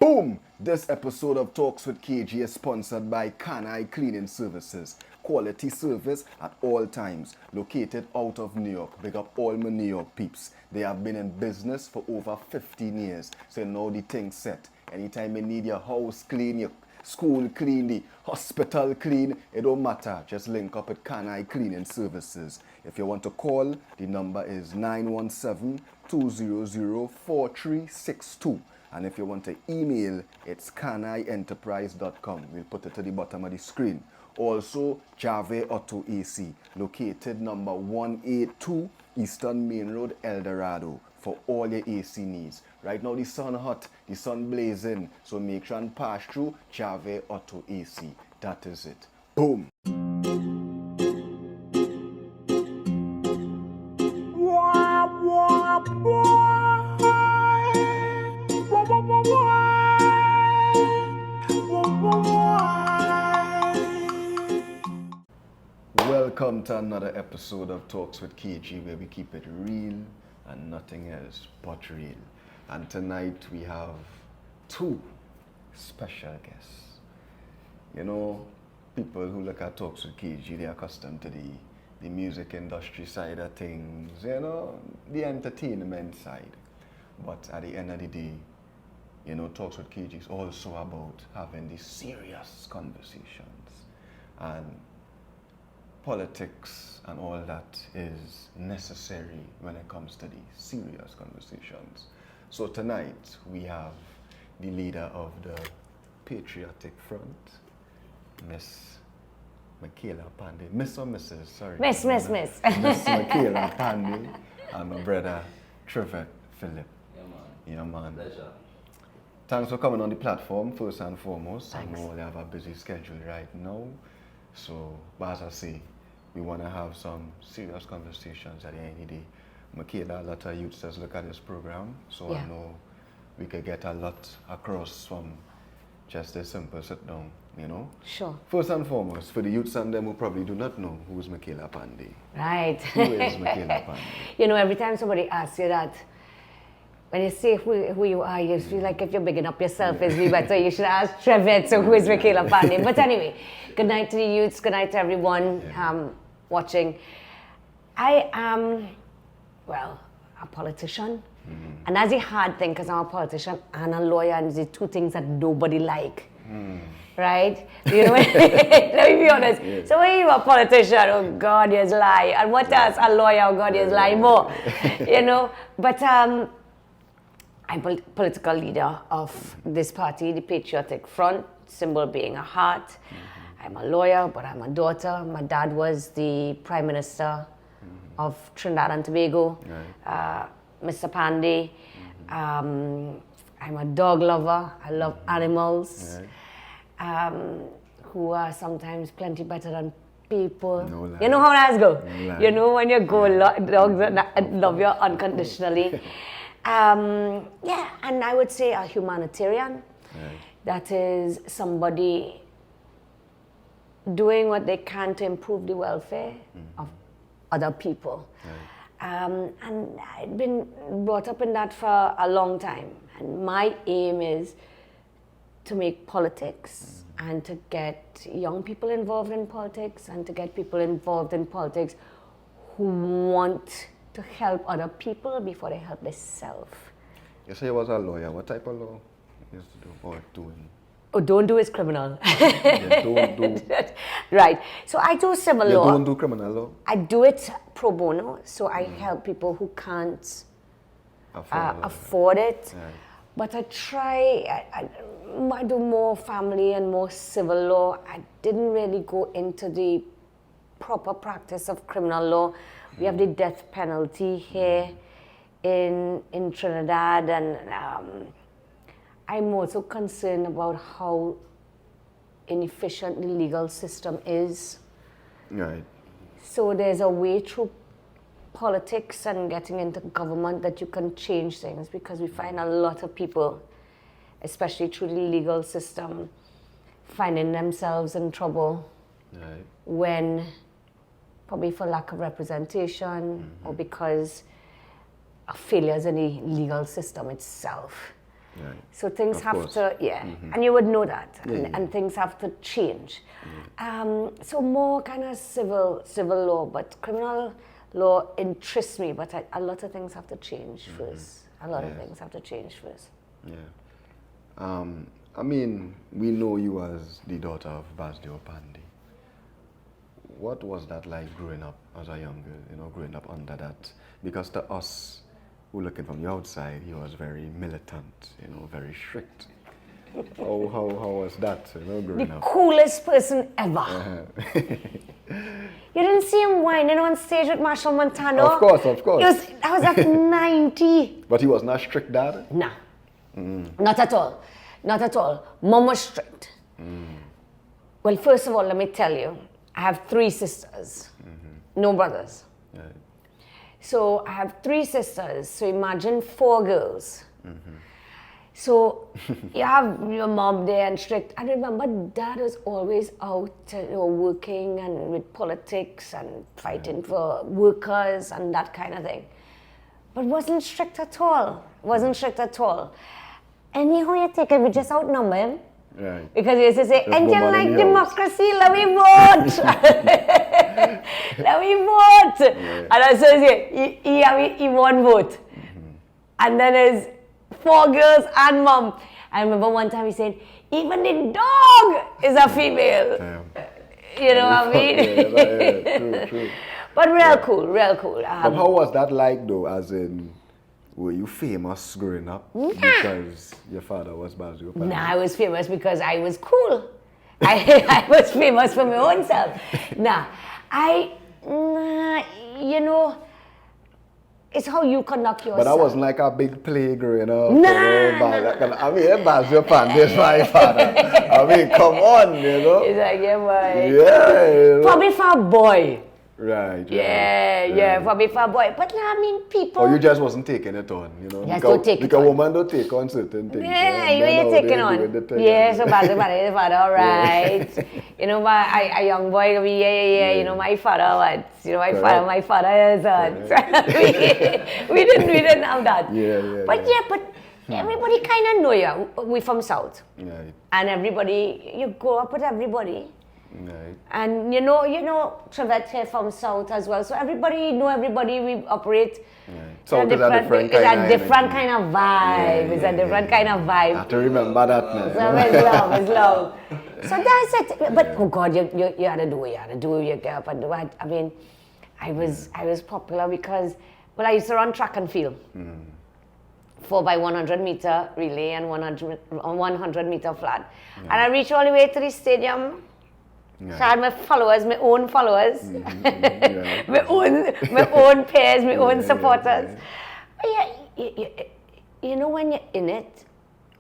Boom! This episode of Talks with KG is sponsored by Panday Cleaning Services. Quality service at all times. Located out of New York. Big up all my New York peeps. They have been in business for over 15 years. So you know the thing's set. Anytime you need your house clean, your school clean, the hospital clean, it don't matter. Just link up at Panday Cleaning Services. If you want to call, the number is 917-200-4362. And if you want to email, it's canayenterprise.com. We'll put it to the bottom of the screen. Also, Trivet Auto AC, located number 182 Eastern Main Road, El Dorado, for all your AC needs. Right now, the sun hot, the sun blazing, so make sure and pass through Trivet Auto AC. That is it. Boom! Welcome to another episode of Talks with KG, where we keep it real and nothing else but real. And tonight we have two special guests. You know, people who look at Talks with KG, they're accustomed to the music industry side of things, you know, the entertainment side. But at the end of the day, you know, Talks with KG is also about having these serious conversations. And politics and all that is necessary when it comes to these serious conversations. So tonight we have the leader of the Patriotic Front, Miss Mickela Panday. Miss or Mrs.? Sorry. Miss. Miss Mickela Panday and my brother Trivet, Phillip. Yeah, man. Pleasure. Thanks for coming on the platform, first and foremost. Thanks. I know they have a busy schedule right now. So, but as I say, we want to have some serious conversations at the end of the day. Mickela, a lot of youths just look at this program, so Yeah. I know we could get a lot across from just a simple sit down, you know? Sure. First and foremost, for the youths and them who probably do not know who is Mickela Panday. Right. Who is Mickela Panday? You know, every time somebody asks you that, when you say who you are, you feel like if you're bigging up yourself, it's better. You should ask Trivet, so who is Mickela Panday? But anyway, good night to the youths, good night to everyone watching. I am, well, a politician. And that's a hard thing because I'm a politician and a lawyer, and the two things that nobody like. Right? You know, let me be honest. Yes. So when you're a politician, oh God, you're lying. And what else? A lawyer, oh God, you're lying more. You know? But I'm a political leader of this party, the Patriotic Front, symbol being a heart. I'm a lawyer, but I'm a daughter. My dad was the Prime Minister of Trinidad and Tobago, Mr. Panday. I'm a dog lover. I love animals, who are sometimes plenty better than people. No lie. You know how that go? No lie. You know when you go, dogs that love you unconditionally. And I would say a humanitarian. That is somebody doing what they can to improve the welfare of other people. And I've been brought up in that for a long time. And my aim is to make politics and to get young people involved in politics and to get people involved in politics who want to help other people before they help themselves. You say you was a lawyer. What type of law you used to do or doing? Oh, don't do is criminal. Yeah, don't do. Right. So I do civil You law. don't do criminal law? I do it pro bono, so I help people who can't afford it. Right. But I try, I do more family and more civil law. I didn't really go into the proper practice of criminal law. We have the death penalty here in Trinidad, and I'm also concerned about how inefficient the legal system is. Right. So there's a way through politics and getting into government that you can change things, because we find a lot of people, especially through the legal system, finding themselves in trouble when, probably for lack of representation or because of failures in the legal system itself. Right. So things Of have course. to, and you would know that, Yeah. and things have to change. So more kind of civil law, but criminal law interests me, but a lot of things have to change first. A lot of things have to change first. Yeah. I mean, we know you as the daughter of Basdeo Panday. What was that like growing up as a young girl, growing up under that? Because to us, who looking from the outside, he was very militant, very strict. How was that, growing The up? coolest person ever. You didn't see him whining on stage with Marshall Montano? Of course. I was at 90. But he was not strict, Dad? Nah, not at all. Not at all. Mom was strict. Well, first of all, let me tell you, I have 3 sisters, no brothers. Right. So I have 3 sisters, so imagine 4 girls. So you have your mom there and strict. I remember Dad was always out, working and with politics and fighting for workers and that kind of thing. But wasn't strict at all. Wasn't strict at all. Anyhow you take it, we just outnumber him. Right. Because he used to say, There's and no you man like in the house." democracy, let me vote. Let me vote. Yeah. And I said, he won vote. And then there's 4 girls and mom. I remember one time he said, even the dog is a female. Damn. You know what I mean? Yeah, true. But real cool. But how was that like though, as in, were you famous growing up because your father was Basdeo Panday? Nah, I was famous because I was cool. I was famous for my own self. It's how you conduct yourself. But that wasn't like a big play growing up. Nah. I mean, Basdeo Panday is my father. I mean, come on, It's like, yeah, boy. Yeah. Probably for a boy. Right. Yeah, probably for a boy. But I mean, people. Or you just wasn't taking it on, Yes, don't take it because on. women don't take on certain things. Yeah, Men you're nowadays taking do on. it the time. Yeah, so Basdeo Panday is father, all right. But a young boy, my father, what? Correct. My father is we didn't have that. Yeah. But everybody kind of know you. We from South. Right. And everybody, you grow up with everybody. Right. And Trivet here from South as well. So everybody know everybody, we operate. Right. South is a different kind of different kind of vibe. It's a different kind of I vibe. have to remember that now. So it's love. So that's it. But oh God, you had to do it. You get up and do it. I mean, I was popular because, I used to run track and field. 4x100 meter relay and 100 meter flat. And I reached all the way to the stadium. Yeah. So I had my own followers, Yeah. my own pairs, my own supporters. But when you're in it,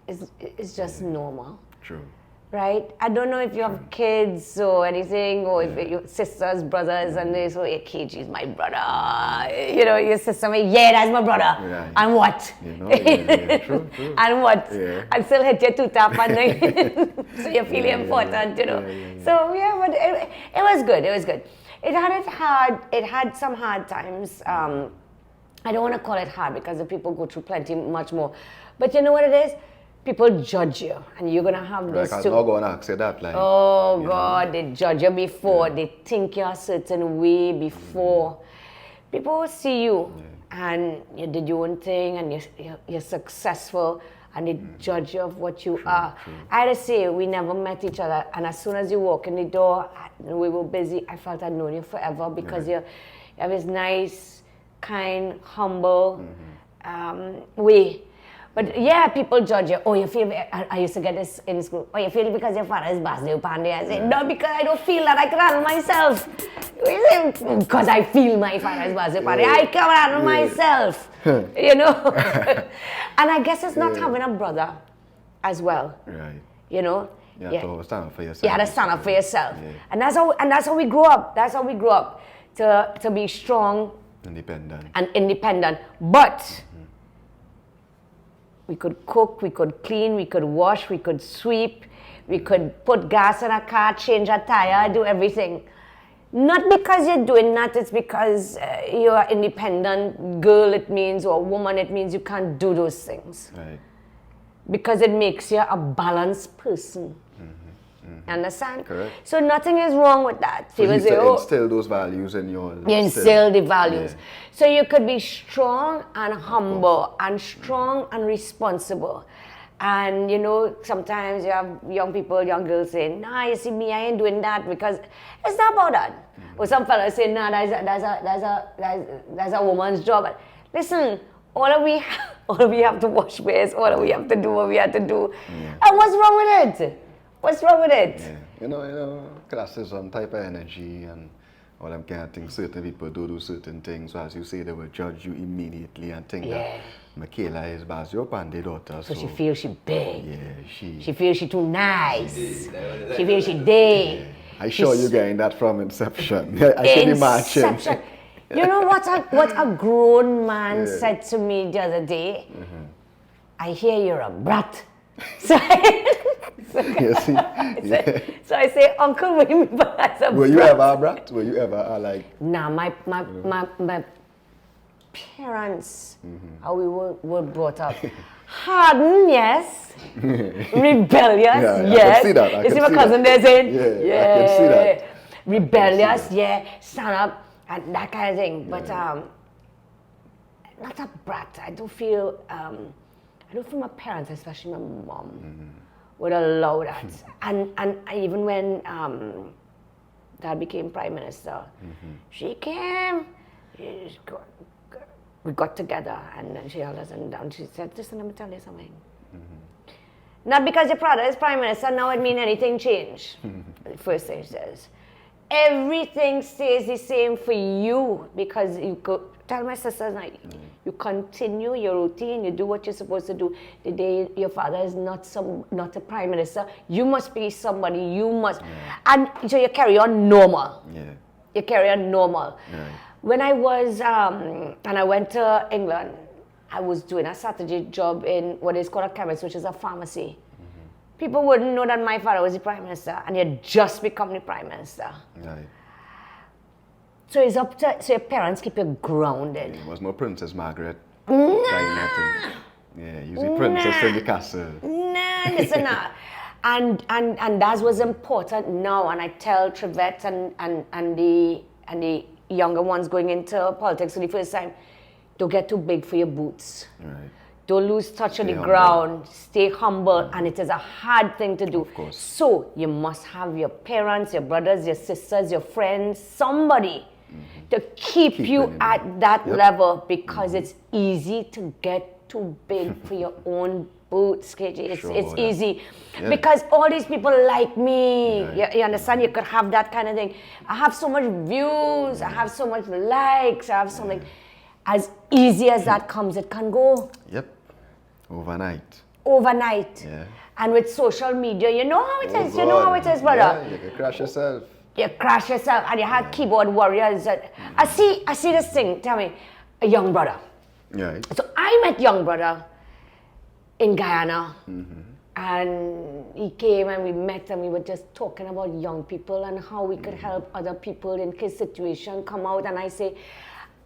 it's just normal. True. Right? I don't know if you have kids or anything, or if your sisters, brothers, and they say, KG is my brother. Your sister, that's my brother. Yeah. And what? True. And what? Yeah. And still hit your 2 tap and then so you feel important, Yeah. So but it was good. It was good. It had some hard times. I don't want to call it hard because the people go through much more. But you know what it is? People judge you, and you're gonna have this I'm too. not going to ask you that. Like, Oh God, they judge you before. They think you're a certain way before. People will see you, and you did your own thing, and you're successful, and they judge you of what you are. True. I had to say, we never met each other, and as soon as you walk in the door, we were busy. I felt I'd known you forever because you have this nice, kind, humble way. But people judge you. Oh, you feel, I used to get this in school. Oh, you feel because your father is Basdeo Panday. I said, no, because I don't feel that. I can handle myself. Because I feel my father is Basdeo Panday. I can handle myself. And I guess it's not having a brother as well. Right. You have to stand up for yourself. You had to stand up for yourself. Yeah. And that's how we grew up. That's how we grew up. To be strong Independent. But we could cook, we could clean, we could wash, we could sweep, we could put gas in a car, change a tire, do everything. Not because you're doing that, it's because you're an independent girl, it means, or woman, it means you can't do those things. Right. because it makes you a balanced person. Understand? Correct. So nothing is wrong with that. So People you say, oh, instill those values in your... you instill the values. Yeah. So you could be strong and humble and strong and responsible. And you know, sometimes you have young people, young girls saying, nah, you see me, I ain't doing that, because it's not about that. Or some fellas say, nah, that's a woman's job. Listen, all of we have to wash face, all of we have to do what we have to do. Yeah. And what's wrong with it? What's wrong with it? Yeah. You know, classism, type of energy and all them kind of things. Certain people do certain things. So as you say, they will judge you immediately and think that Mickela is Basdeo Panday daughter. So she feels she big. Yeah, she feels she too nice. She feels she dead. I sure you're getting that from inception. I can imagine. You know what a grown man said to me the other day? I hear you're a brat. So so I say, Uncle, what do you mean by as a brat? Were you ever a brat? Were you ever like... Nah, my parents, how we were brought up. Hardened, yes. Rebellious, yes. I can see that. You see my cousin there saying? Yeah, I can see that. Rebellious, stand up, and that kind of thing. But not a brat. I don't feel my parents, especially my mom, would allow that. And even when Dad became Prime Minister, she came, we got together, and then she held us down. She said, listen, let me tell you something. Not because your father is Prime Minister, now it mean anything change. The first thing she says. Everything stays the same for you, because you go, tell my sisters now, you continue your routine, you do what you're supposed to do. The day your father is not a Prime Minister, you must be somebody, and so you carry on normal. You carry on normal. When I was, and I went to England, I was doing a Saturday job in what is called a chemist, which is a pharmacy. People wouldn't know that my father was the Prime Minister, and he had just become the Prime Minister. So it's up to, so your parents keep you grounded. It was no Princess Margaret. Yeah, you see Princess in the castle. Nah, listen now. And that was important now, and I tell Trivet and the younger ones going into politics for the first time, don't get too big for your boots. Don't lose touch of the ground. Stay humble, and it is a hard thing to do. Of course. So you must have your parents, your brothers, your sisters, your friends, somebody to keep you at that level, because it's easy to get too big for your own boots, KJ. It's easy. Because all these people like me. You understand? You could have that kind of thing. I have so much views. I have so much likes. I have something. As easy as that comes, it can go. Overnight. And with social media, you know how it is. You know how it is, brother. Yeah, you can crash yourself. You crash yourself, and you had keyboard warriors. I see this thing. Tell me, a young brother. So I met young brother in Guyana, and he came and we met, and we were just talking about young people and how we could help other people in his situation come out. And I say,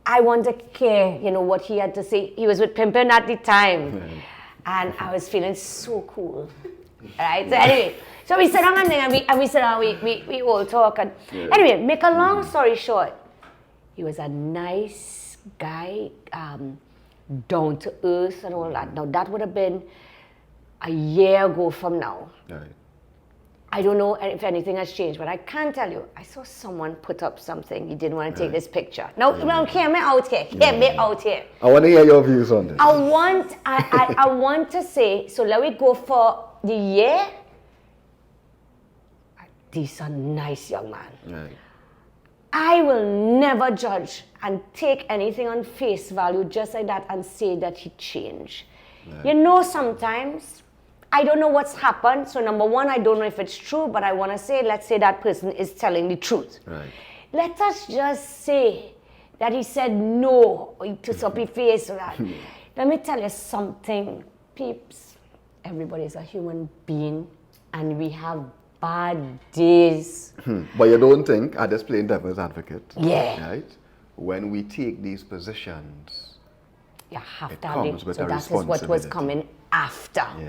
I want to hear, what he had to say. He was with Pimpin at the time. And I was feeling so cool. Right? So anyway, so we sit down and we sit down, we all talk. And anyway, make a long story short, he was a nice guy, down to earth and all that. Now that would have been a year ago from now. I don't know if anything has changed, but I can tell you, I saw someone put up something. He didn't want to take this picture. No, hear me out here. Hear me out here. I want to hear your views on this. I want to say, so let me go for the year. This is a nice young man. I will never judge and take anything on face value just like that and say that he changed. Sometimes I don't know what's happened. So number one, I don't know if it's true, but I want to say, let's say that person is telling the truth. Let us just say that he said no to soppy face. Let me tell you something, peeps. Everybody is a human being, and we have bad days. But you don't think, I just playing devil's advocate. Right? When we take these positions, You have It to have comes it. with So a that is what was responsibility. coming after. Yeah.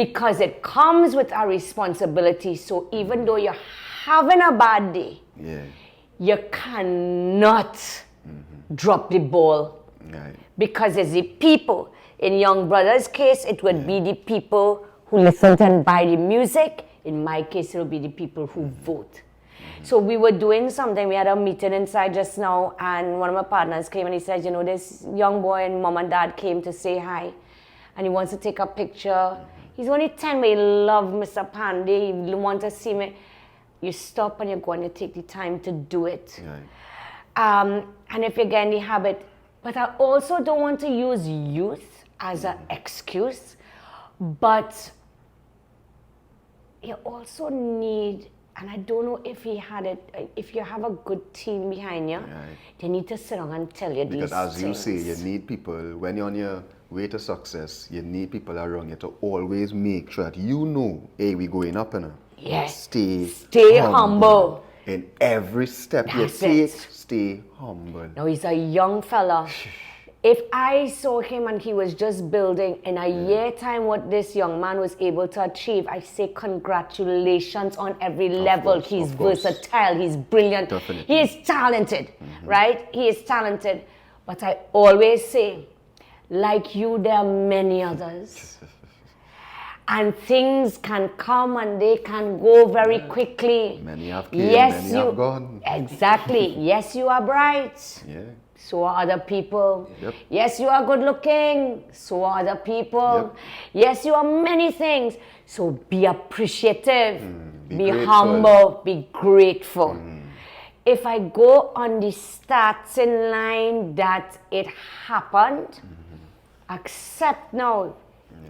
Because it comes with a responsibility. So even though you're having a bad day, Yeah. you cannot drop the ball. Right. Because it's the people. In young brother's case, it would be the people who listen and buy the music. In my case, it will be the people who vote. So we were doing something. We had a meeting inside just now, and one of my partners came and he said, you know, this young boy and mom and dad came to say hi, and he wants to take a picture. He's only 10, but he loves Mr. Panday. He wants to see me. You stop and you're going to take the time to do it. Right. And if you get in the habit, but I also don't want to use youth as an excuse, but you also need, and I don't know if he had it, if you have a good team behind you, they need to sit down and tell you Because these as you things. say, you need people, when you're on your way to success, you need people around you to always make sure that you know, hey, we're going up, and Yes. stay humble. In every step you That's take, it. stay humble. Now he's a young fella. If I saw him and he was just building in a year time what this young man was able to achieve, I say congratulations on every level. Course, he's of course. versatile, he's brilliant, Definitely. he is talented, right? He is talented. But I always say, like you, there are many others. And things can come and they can go very quickly. Many have came, many have gone. Exactly. Yes, you are bright. Yeah. So are other people. Yep. Yes, you are good looking. So are other people. Yep. Yes, you are many things. So be appreciative. Be Be grateful. humble. Be grateful. If I go on the starting line that it happened, accept now.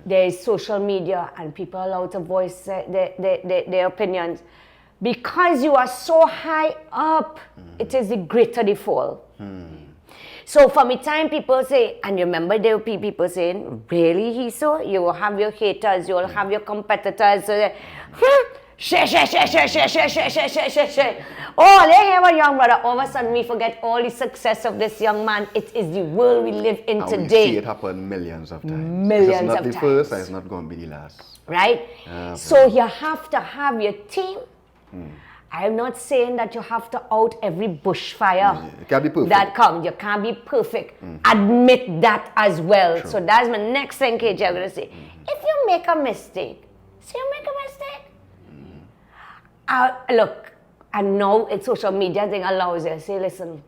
There is social media and people are allowed to voice their opinions. Because you are so high up, it is the greater the fall. So for me time people say, and you remember there will be people saying, really he so? You will have your haters, you will have your competitors. Share. Oh, they hear a young brother. All of a sudden we forget all the success of this young man. It is the world we live in And today. we see it happen millions of times. Millions it's not of the times. first, and it's not going to be the last. Right? So you have to have your team. I'm not saying that you have to out every bushfire It can't be perfect. that comes. You can't be perfect. Admit that as well. True. So that's my next thing, KJ, I'm going to say. If you make a mistake, say you make a mistake. Look, and now it's social media thing allows you to say, listen,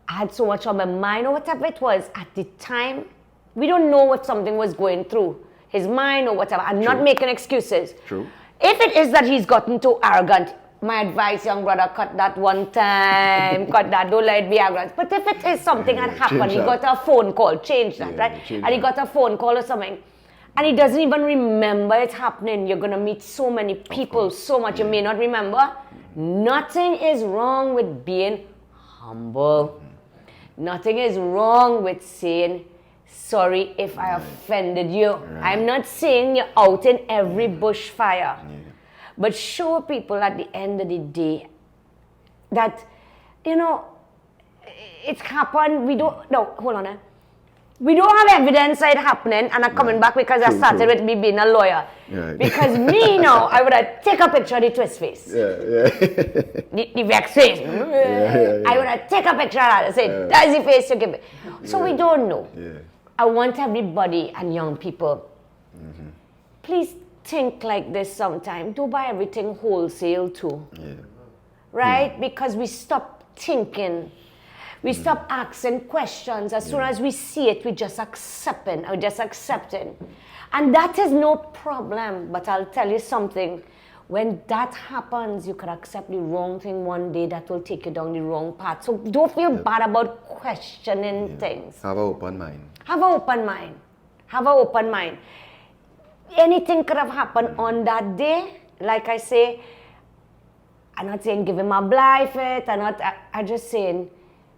I had so much on my mind or whatever it was at the time. We don't know what something was going through his mind or whatever. I'm not making excuses. True. If it is that he's gotten too arrogant, my advice, young brother, cut that one time, cut that, don't let it be arrogant. But if it is something had happened, he got a phone call, change that, right? change And he got a phone call or something, and he doesn't even remember it happening. You're going to meet so many people, so much you may not remember. Nothing is wrong with being humble. Nothing is wrong with saying, sorry if I offended you. I'm not saying you're out in every bushfire. But show people at the end of the day that, you know, it's happened. We don't, no, hold on. We don't have evidence that it happening, and I'm coming back because I started with me being a lawyer. Because me now, I would have take a picture of the twist face. The vex face. I would have take a picture of that and say, that's the face you give me. So we don't know. I want everybody and young people, please think like this sometime. Don't buy everything wholesale too. Right? Because we stop thinking. We stop asking questions. As soon as we see it, we just accepting. And that is no problem. But I'll tell you something. When that happens, you could accept the wrong thing one day that will take you down the wrong path. So don't feel bad about questioning things. Have an open mind. Have an open mind. Have an open mind. Anything could have happened on that day. Like I say, I'm not saying give him a blind faith. I'm just saying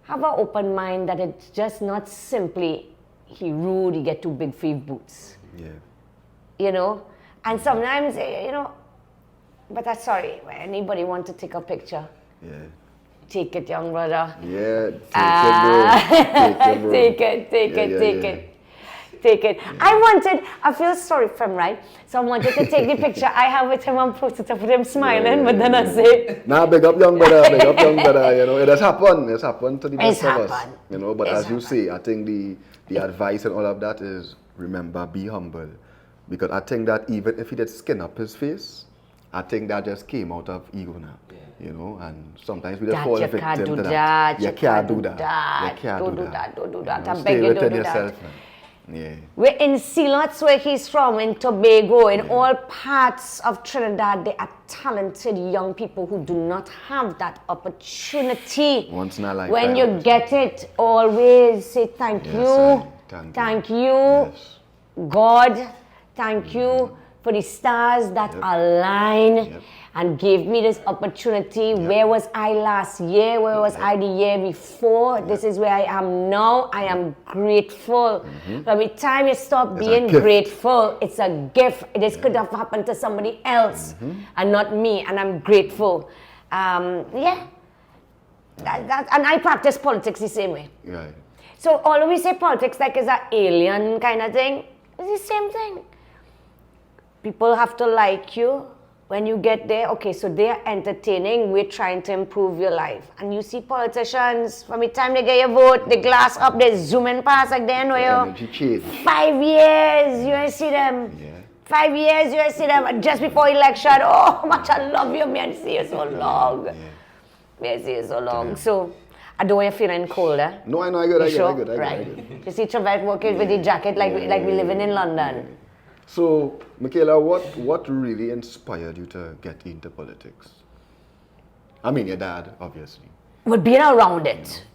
have an open mind that it's just not simply he rude, he get too big for his boots. You know? And sometimes, you know, but I'm sorry, anybody want to take a picture? Take it, young brother. Yeah, take it, bro. Take it. Take it. I feel sorry for him, right? So I wanted to take the picture I have with him and post it up with him smiling, but then I say... Nah, big up young brother, you know, it has happened. It's happened to the best of us, you know, but as you say, I think the advice and all of that is, remember, be humble. Because I think that even if he did skin up his face, I think that just came out of ego now. You know, and sometimes we just fall victim to that. You can't do that. Don't do that. I beg Stay you, don't within do yourself, that. man. Yeah. We're in Ceylon, where he's from, in Tobago, in all parts of Trinidad, there are talented young people who do not have that opportunity. Once in a lifetime. When you get it, always say thank you. Thank you. Yes. God, thank you for the stars that align and gave me this opportunity. Where was I last year? Where was I the year before? This is where I am now. I am grateful. From the time you stop being grateful, it's a gift. This could have happened to somebody else and not me, and I'm grateful. And I practice politics the same way. Right. So although we say politics like it's an alien kind of thing, it's the same thing. People have to like you. When you get there, okay, so they're entertaining, we're trying to improve your life. And you see politicians, from the time they get your vote, the glass up, they zooming past like they know you. 5 years, you see them. 5 years, you see them. And just before election, oh, how much I love you, man, see you so long. Man, see you so long. So, I don't want you feeling cold, eh? No, I know, I get it. Right. You see Trivet working with the jacket like we living in London. So, Mickela, what really inspired you to get into politics? I mean, your dad, obviously. But being around it.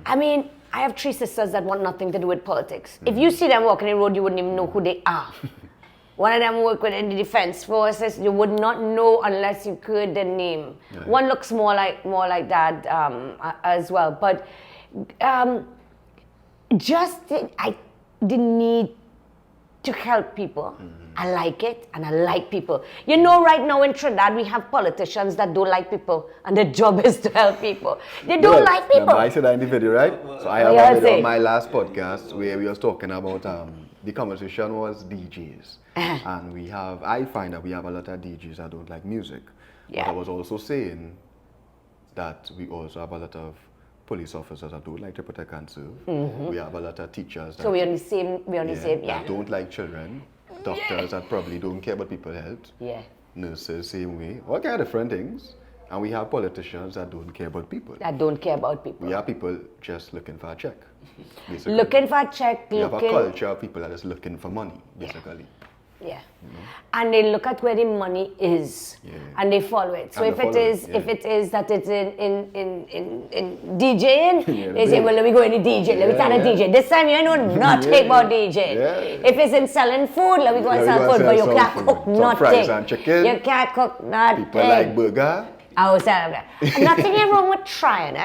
I mean, I have 3 sisters that want nothing to do with politics. If you see them walking the road, you wouldn't even know who they are. One of them work within the defense forces. You would not know unless you heard the name. One looks more like that as well. But I didn't need to help people. I like it, and I like people. You know, right now in Trinidad, we have politicians that don't like people, and their job is to help people. They don't like people. I said that in the video, right? So I have a video on my last podcast where we was talking about, the conversation was DJs. And I find that we have a lot of DJs that don't like music. But I was also saying that we also have a lot of police officers that don't like to protect and serve. We have a lot of teachers that, so we're on the same, that don't like children. Doctors that probably don't care about people's health. Nurses, same way. All kind of different things. And we have politicians that don't care about people. We have people just looking for a check, basically. We have a culture of people that is looking for money, basically. And they look at where the money is, and they follow it. So if it is that it's in DJing, they say, well, let me go in the DJ, let me start a DJ. This time you know nothing about DJ. If it's in selling food, let me go and sell food, but you can't cook nothing. You can't cook nothing. People like burger. I was saying that. Nothing wrong with trying,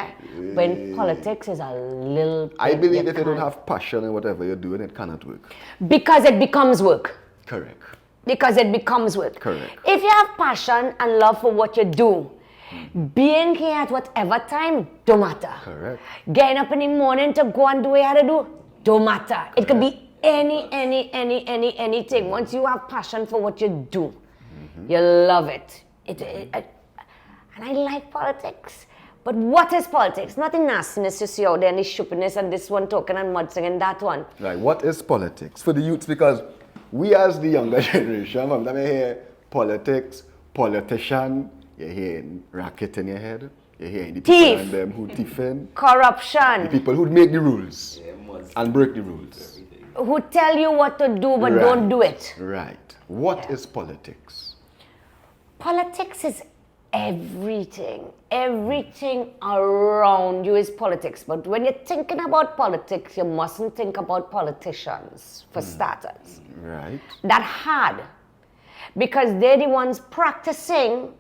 but in politics is a little bit. I believe if you don't have passion in whatever you're doing, it cannot work. Because it becomes work. Correct. Because it becomes work. Correct. If you have passion and love for what you do, being here at whatever time, don't matter. Correct. Getting up in the morning to go and do what you have to do, don't matter. Correct. It could be anything. Once you have passion for what you do, you love it. And I like politics. But what is politics? Not the nastiness you see out there and the stupidness and this one talking and mudsing and that one. Right. What is politics for the youths? Because we as the younger generation, from them you hear politics, politician, you hear racket in your head, you hear the people and them who thiefing, corruption, the people who make the rules and break the rules, who tell you what to do but don't do it. Right. What is politics? Politics is everything. Everything around you is politics. But when you're thinking about politics, you mustn't think about politicians, for starters. Right. That hard. Because they're the ones practicing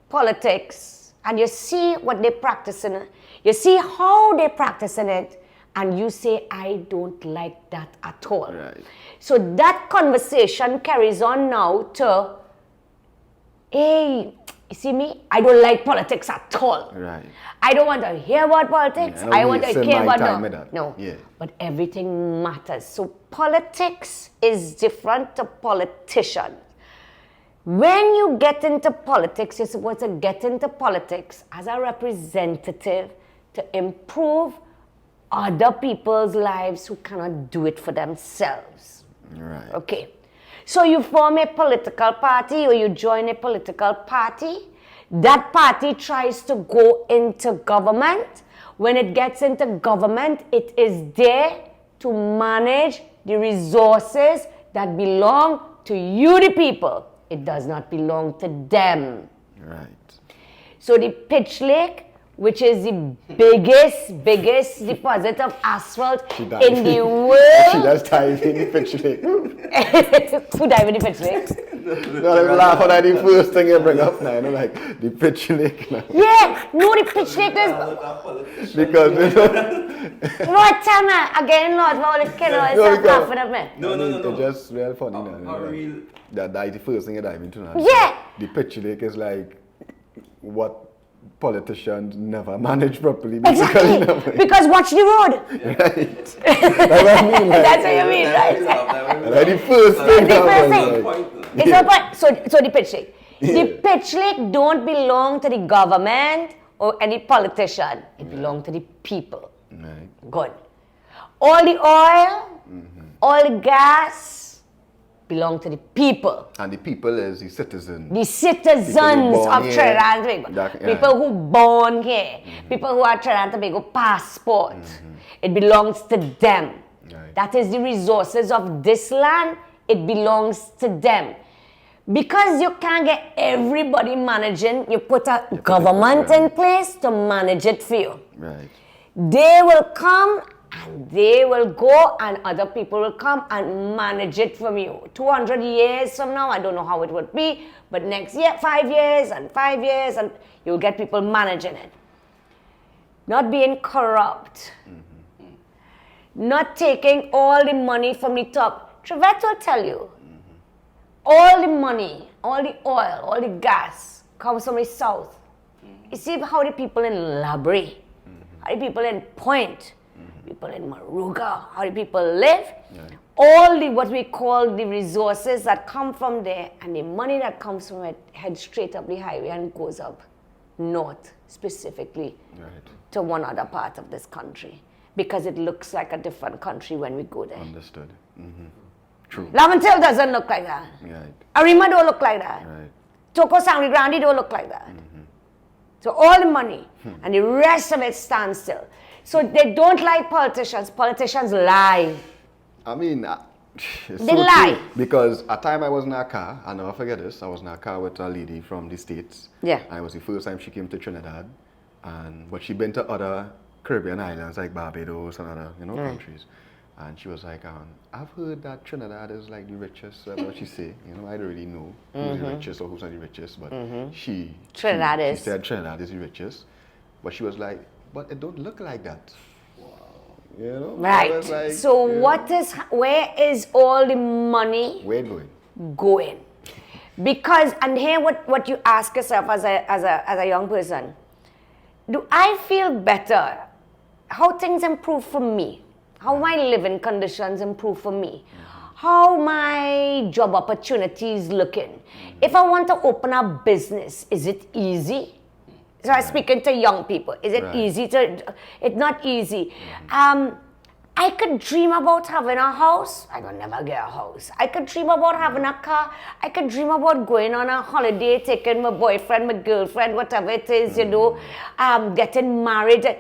politics, and you see what they're practicing, you see how they're practicing it, and you say, I don't like that at all. Right. So that conversation carries on now to, hey, You see me? I don't like politics at all. Right. I don't want to hear about politics. Yeah, I want to care about no. Yeah. But everything matters. So politics is different to politicians. When you get into politics, you're supposed to get into politics as a representative to improve other people's lives who cannot do it for themselves. Right. Okay. So you form a political party or you join a political party. That party tries to go into government. When it gets into government, it is there to manage the resources that belong to you, the people. It does not belong to them. Right. So the pitch lake, which is the biggest deposit of asphalt in the world. She just dive in the pitch lake. Who dive in the pitch lake? No, I laugh at the first thing you bring up now, you know, like the pitch lake. Now. Yeah, no, the pitch lake is... Because, you know... What time again, Lord, what the kid is laughing at me? No. It's just real funny now. That's the first thing you dive into now. Yeah. The pitch lake is like what politicians never manage properly. Exactly. Because watch the road. Right. That's what I mean. Like, That's what you mean, right? Like the first thing. It's a point. So the pitch lake. The pitch lake don't belong to the government or any politician. It belongs to the people. Right. Good. All the oil, all the gas belong to the people. And the people is the citizens. The citizens of Trinidad and Tobago. People who born here. People who are Trinidad and Tobago passport. It belongs to them. Right. That is the resources of this land. It belongs to them. Because you can't get everybody managing, you put a government in place to manage it for you. Right. They will come and they will go and other people will come and manage it from you. 200 years from now, I don't know how it would be, but next year, 5 years and 5 years, and you'll get people managing it. Not being corrupt. Not taking all the money from the top. Trivet will tell you, all the money, all the oil, all the gas comes from the south. You see how the people in Labrie, how the people in Point, people in Maruga, how the people live, all the what we call the resources that come from there and the money that comes from it heads straight up the highway and goes up north specifically to one other part of this country because it looks like a different country when we go there. Understood. True. Lavantil doesn't look like that. Right. Arima don't look like that. Right. Toko Sangre Grande don't look like that. So all the money and the rest of it stands still. So they don't like politicians. Politicians lie. I mean, it's They lie. True. Because at time I was in a car, I'll never forget this, I was in a car with a lady from the States. Yeah. And it was the first time she came to Trinidad. But she'd been to other Caribbean islands like Barbados and other, countries. And she was like, I've heard that Trinidad is like the richest. That's what she say. I don't really know who's the richest or who's not the richest, but she said Trinidad is the richest. But she was like, but it don't look like that. Wow. Right. Like, so where is all the money where it going? Going? Because, and here what you ask yourself as a young person, do I feel better? How things improve for me? How my living conditions improve for me? How my job opportunities looking? If I want to open a business, is it easy? So I'm speaking to young people. Is it easy to? It's not easy. I could dream about having a house. I will never get a house. I could dream about having a car. I could dream about going on a holiday, taking my boyfriend, my girlfriend, whatever it is, getting married.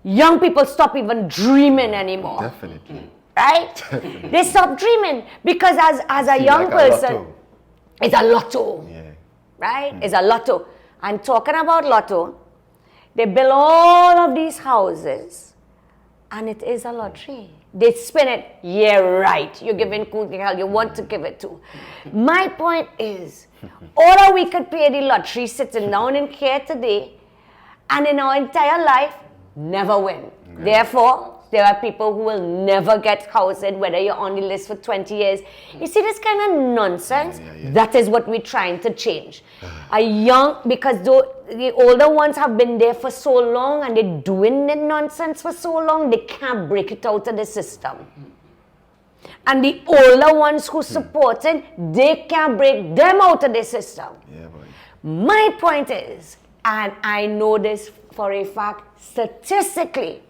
Young people stop even dreaming anymore. Definitely. Right? Definitely. They stop dreaming because as a young person, it's a lotto. Yeah. Right? It's a lotto. And talking about lotto, they build all of these houses and it is a lottery. They spin it, yeah, right. You're giving Kutikal, you want to give it to. My point is, or we could play the lottery sitting down in here today and in our entire life, never win. Therefore, There are people who will never get housing, whether you're on the list for 20 years. You see this kind of nonsense? That is what we're trying to change. Because the older ones have been there for so long and they're doing the nonsense for so long, they can't break it out of the system. And the older ones who supporting, they can't break them out of the system. Yeah, boy. My point is, and I know this for a fact, statistically,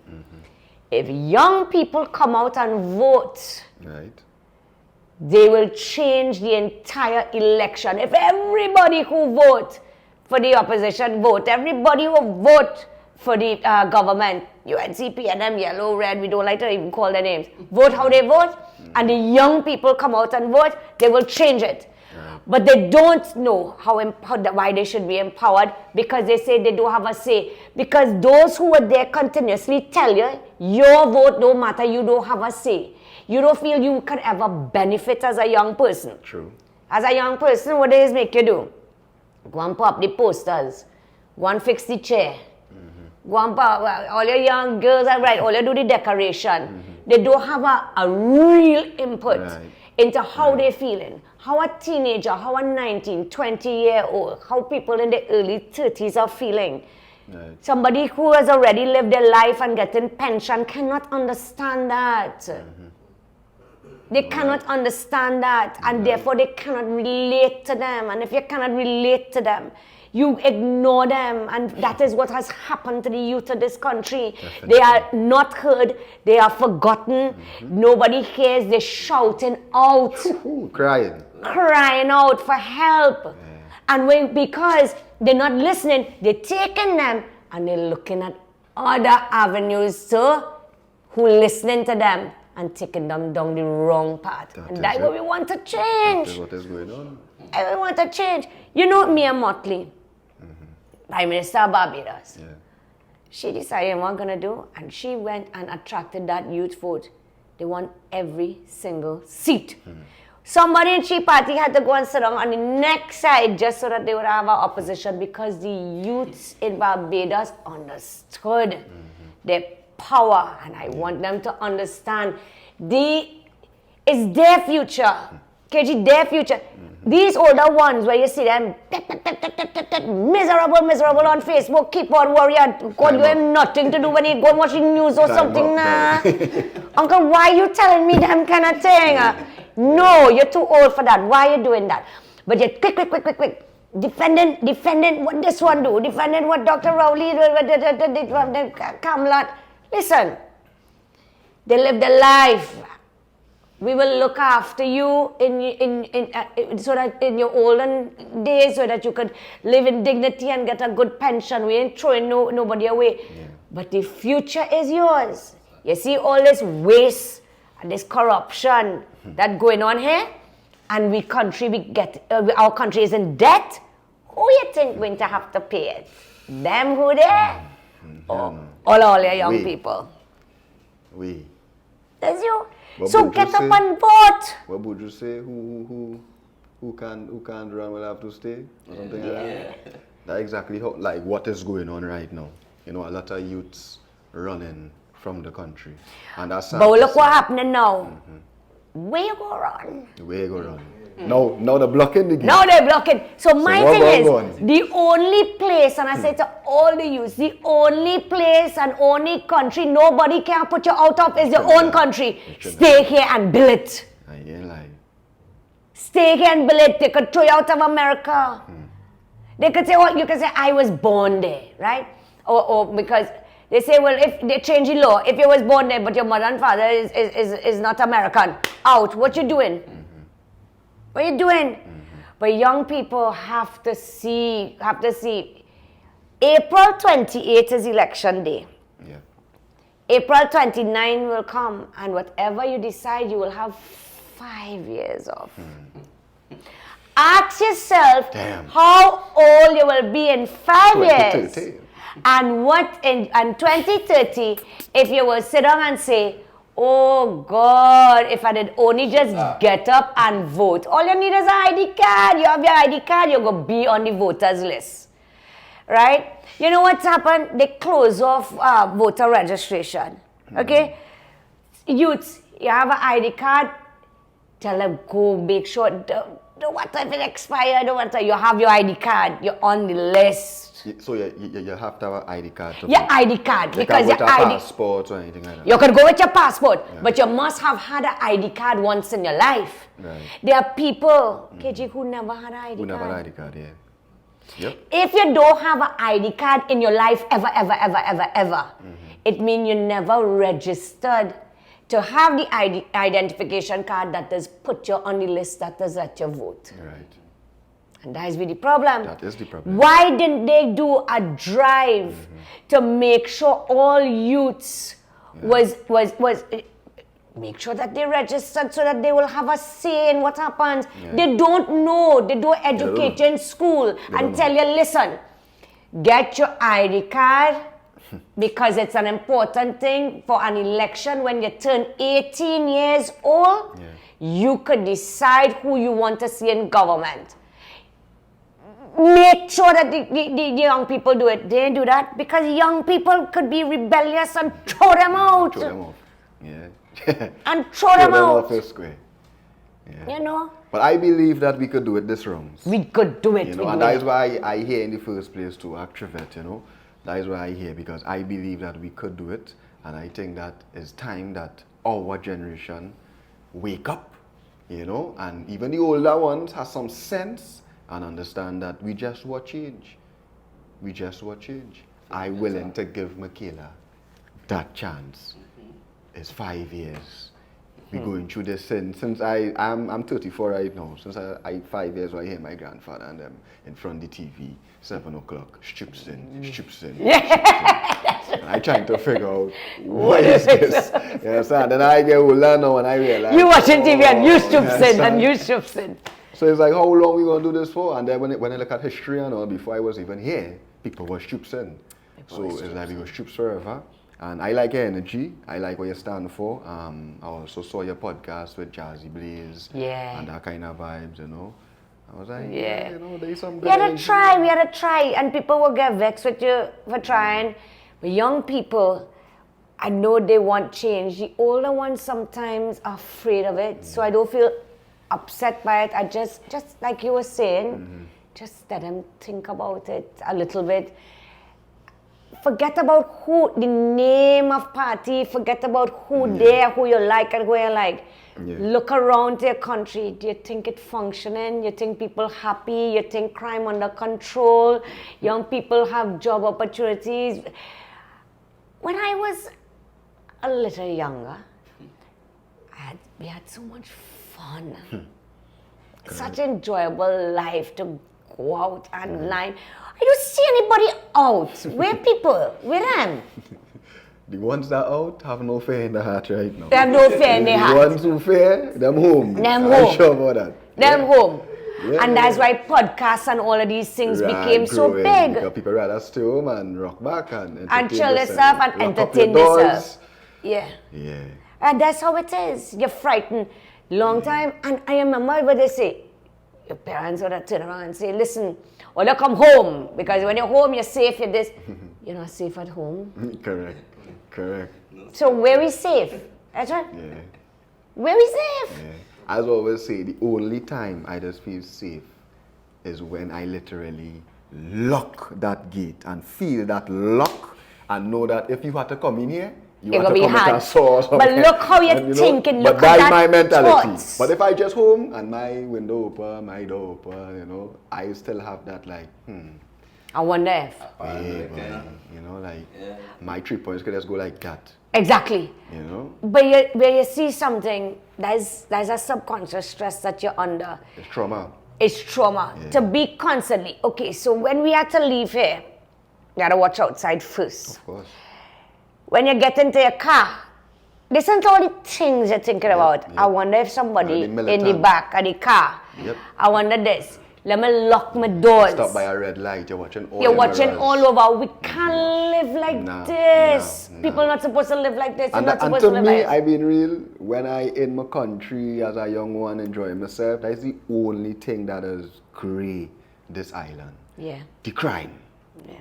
if young people come out and vote, Right. they will change the entire election. If everybody who vote for the opposition vote, everybody who vote for the government, UNCP and them, yellow, red, we don't like to even call their names, vote how they vote, and the young people come out and vote, they will change it. But they don't know why they should be empowered, because they say they don't have a say. Because those who are there continuously tell you, your vote don't matter, you don't have a say. You don't feel you can ever benefit as a young person. True. As a young person, what does it make you do? Go and pop the posters. Go and fix the chair. Go and pop, all your young girls are right, all you do the decoration. They don't have a real input into how they're feeling. How a teenager, how a 19, 20-year-old, how people in the early 30s are feeling. Right. Somebody who has already lived their life and getting pension cannot understand that. They cannot understand that, and therefore they cannot relate to them. And if you cannot relate to them, you ignore them, and that is what has happened to the youth of this country. Definitely. They are not heard, they are forgotten, nobody hears, they're shouting out. Crying out for help. And because they're not listening, they're taking them and they're looking at other avenues too, who listening to them and taking them down the wrong path. And that's what we want to change. That is what is going on. And we want to change. You know Mia Motley, Prime Minister of Barbados. Yeah. She decided what going to do, and she went and attracted that youth vote. They want every single seat. Somebody in Tea Party had to go and sit down on the next side just so that they would have an opposition, because the youths in Barbados understood their power, and I want them to understand it's their future. KG, their future. These older ones where you see them miserable on Facebook, keyboard warrior, God, you have nothing to do when you go watching news or something. Nah. Uncle, why are you telling me them kind of thing? No, you're too old for that. Why are you doing that? But you're quick. Defending what this one do. Defending what Dr. Rowley, Kamlat. Listen, they live their life. We will look after you so that in your olden days, so that you could live in dignity and get a good pension. We ain't throwing nobody away. Yeah. But the future is yours. You see all this waste and this corruption that going on here, and our country is in debt. Who you think going to have to pay it? Them who there? Or all your young people? There's you. So get up and vote. What would you say? Who can't run will have to stay? Or something like that? That's exactly what is going on right now. You know, a lot of youths running from the country. And that's but look what happening now. Where you go run? Now they're blocking the gate. Now they're blocking. So my thing is, the only place, and I say to all the youth, the only place and only country nobody can put you out of is your own country. Stay here and build it. I ain't lying. Stay here and build it. They could throw you out of America. They could say, you can say, I was born there, right? Or because they say, well, if they change the law, if you was born there but your mother and father is not American, out. What you doing? What are you doing? But young people have to see. April 28th is election day. Yeah. April 29 will come, and whatever you decide, you will have 5 years of. Ask yourself how old you will be in 5 years. And what in 2030, if you will sit down and say, oh God, if I did only just get up and vote. All you need is an ID card. You have your ID card, you're going to be on the voters list. Right? You know what's happened? They close off voter registration. Okay? youths, you have an ID card, tell them go make sure, don't matter if it expired, don't matter, you have your ID card, you're on the list. So you have to have an ID card. Your ID card, you because can't your go with a ID... passport or anything like that. You could go with your passport, but you must have had an ID card once in your life. Right. There are people, KG, who never had an ID Who card. never had an ID card, yeah. Yep. If you don't have an ID card in your life ever, it means you never registered to have the identification card that is put you on the list that is let you vote. Right. And that is really the problem. That is the problem. Why didn't they do a drive to make sure all youths was make sure that they registered so that they will have a say in what happens. Yeah. They don't know. They don't educate you in school and tell you, listen, get your ID card because it's an important thing for an election. When you turn 18 years old, you could decide who you want to see in government. Make sure that the young people do it. They didn't do that because young people could be rebellious and throw them out. Throw them off. Yeah. And throw them out. Off the square. Yeah. You know? But I believe that we could do it this round. We could do it. You know, and that is why I hear in the first place to at Trivet, you know. That is why I hear, because I believe that we could do it. And I think that it's time that our generation wake up, you know, and even the older ones have some sense and understand that we just want change. We just want change. I'm willing to give Mickela that chance. It's 5 years. We're going through this since I'm 34 right now. Since I 5 years I hear my grandfather and them in front of the TV, 7 o'clock, strips in. And I trying to figure out what is this. Yes, and then I get older now and I realize you watching TV and you strips in. So it's like, how long we gonna do this for? And then when I look at history and all, before I was even here, people were strips in. So it's like we go strips forever. And I like your energy. I like what you stand for. I also saw your podcast with Jazzy Blaze. Yeah. And that kind of vibes, you know. I was like, yeah, you know, there's some good we had to energy. try. And people will get vexed with you for trying. But young people, I know they want change. The older ones sometimes are afraid of it. So I don't feel upset by it. I just like you were saying, just let them think about it a little bit. Forget about the name of party, forget about who you like and who you like. Yeah. Look around your country. Do you think it's functioning? You think people happy? You think crime under control? Young people have job opportunities? When I was a little younger, we had so much fun. Such enjoyable life to go out and line. I don't see anybody out. Where people? Where them? The ones that out have no fear in the heart right now. They have no fear in their heart. The ones who fear, them home. Them I'm home. sure about that. Them home. Yeah, and that's why podcasts and all of these things became so big. Because people rather stay home and rock back and chill yourself and entertain yourself. Yeah. Yeah. And that's how it is. You're frightened long time. And I remember what they say. Your parents would turn around and say, listen, or you come home. Because when you're home, you're safe. You're this. You're not safe at home. Correct. So where we safe? That's right. Yeah. Where we safe? Yeah. As I always say, the only time I just feel safe is when I literally lock that gate and feel that lock and know that if you had to come in here, you have to come with a sword. But look how you're thinking. Look but at that's my mentality. Thoughts. But if I just home and my window open, my door open, you know, I still have that like, I wonder if. You know, like my 3 points could just go like that. Exactly. You know? But where you see something, there's a subconscious stress that you're under. It's trauma. It's trauma. Yeah. To be constantly. Okay, so when we had to leave here, you gotta watch outside first. Of course. When you get into your car, listen to all the things you're thinking about. I wonder if somebody in the back of the car. I wonder this. Let me lock my doors. Stop by a red light. You're watching all over. We can't live like this. People are not supposed to live like this. And to me, I've been real. When I in my country as a young one enjoying myself, that's the only thing that has created this island. Yeah. The crime. Yeah.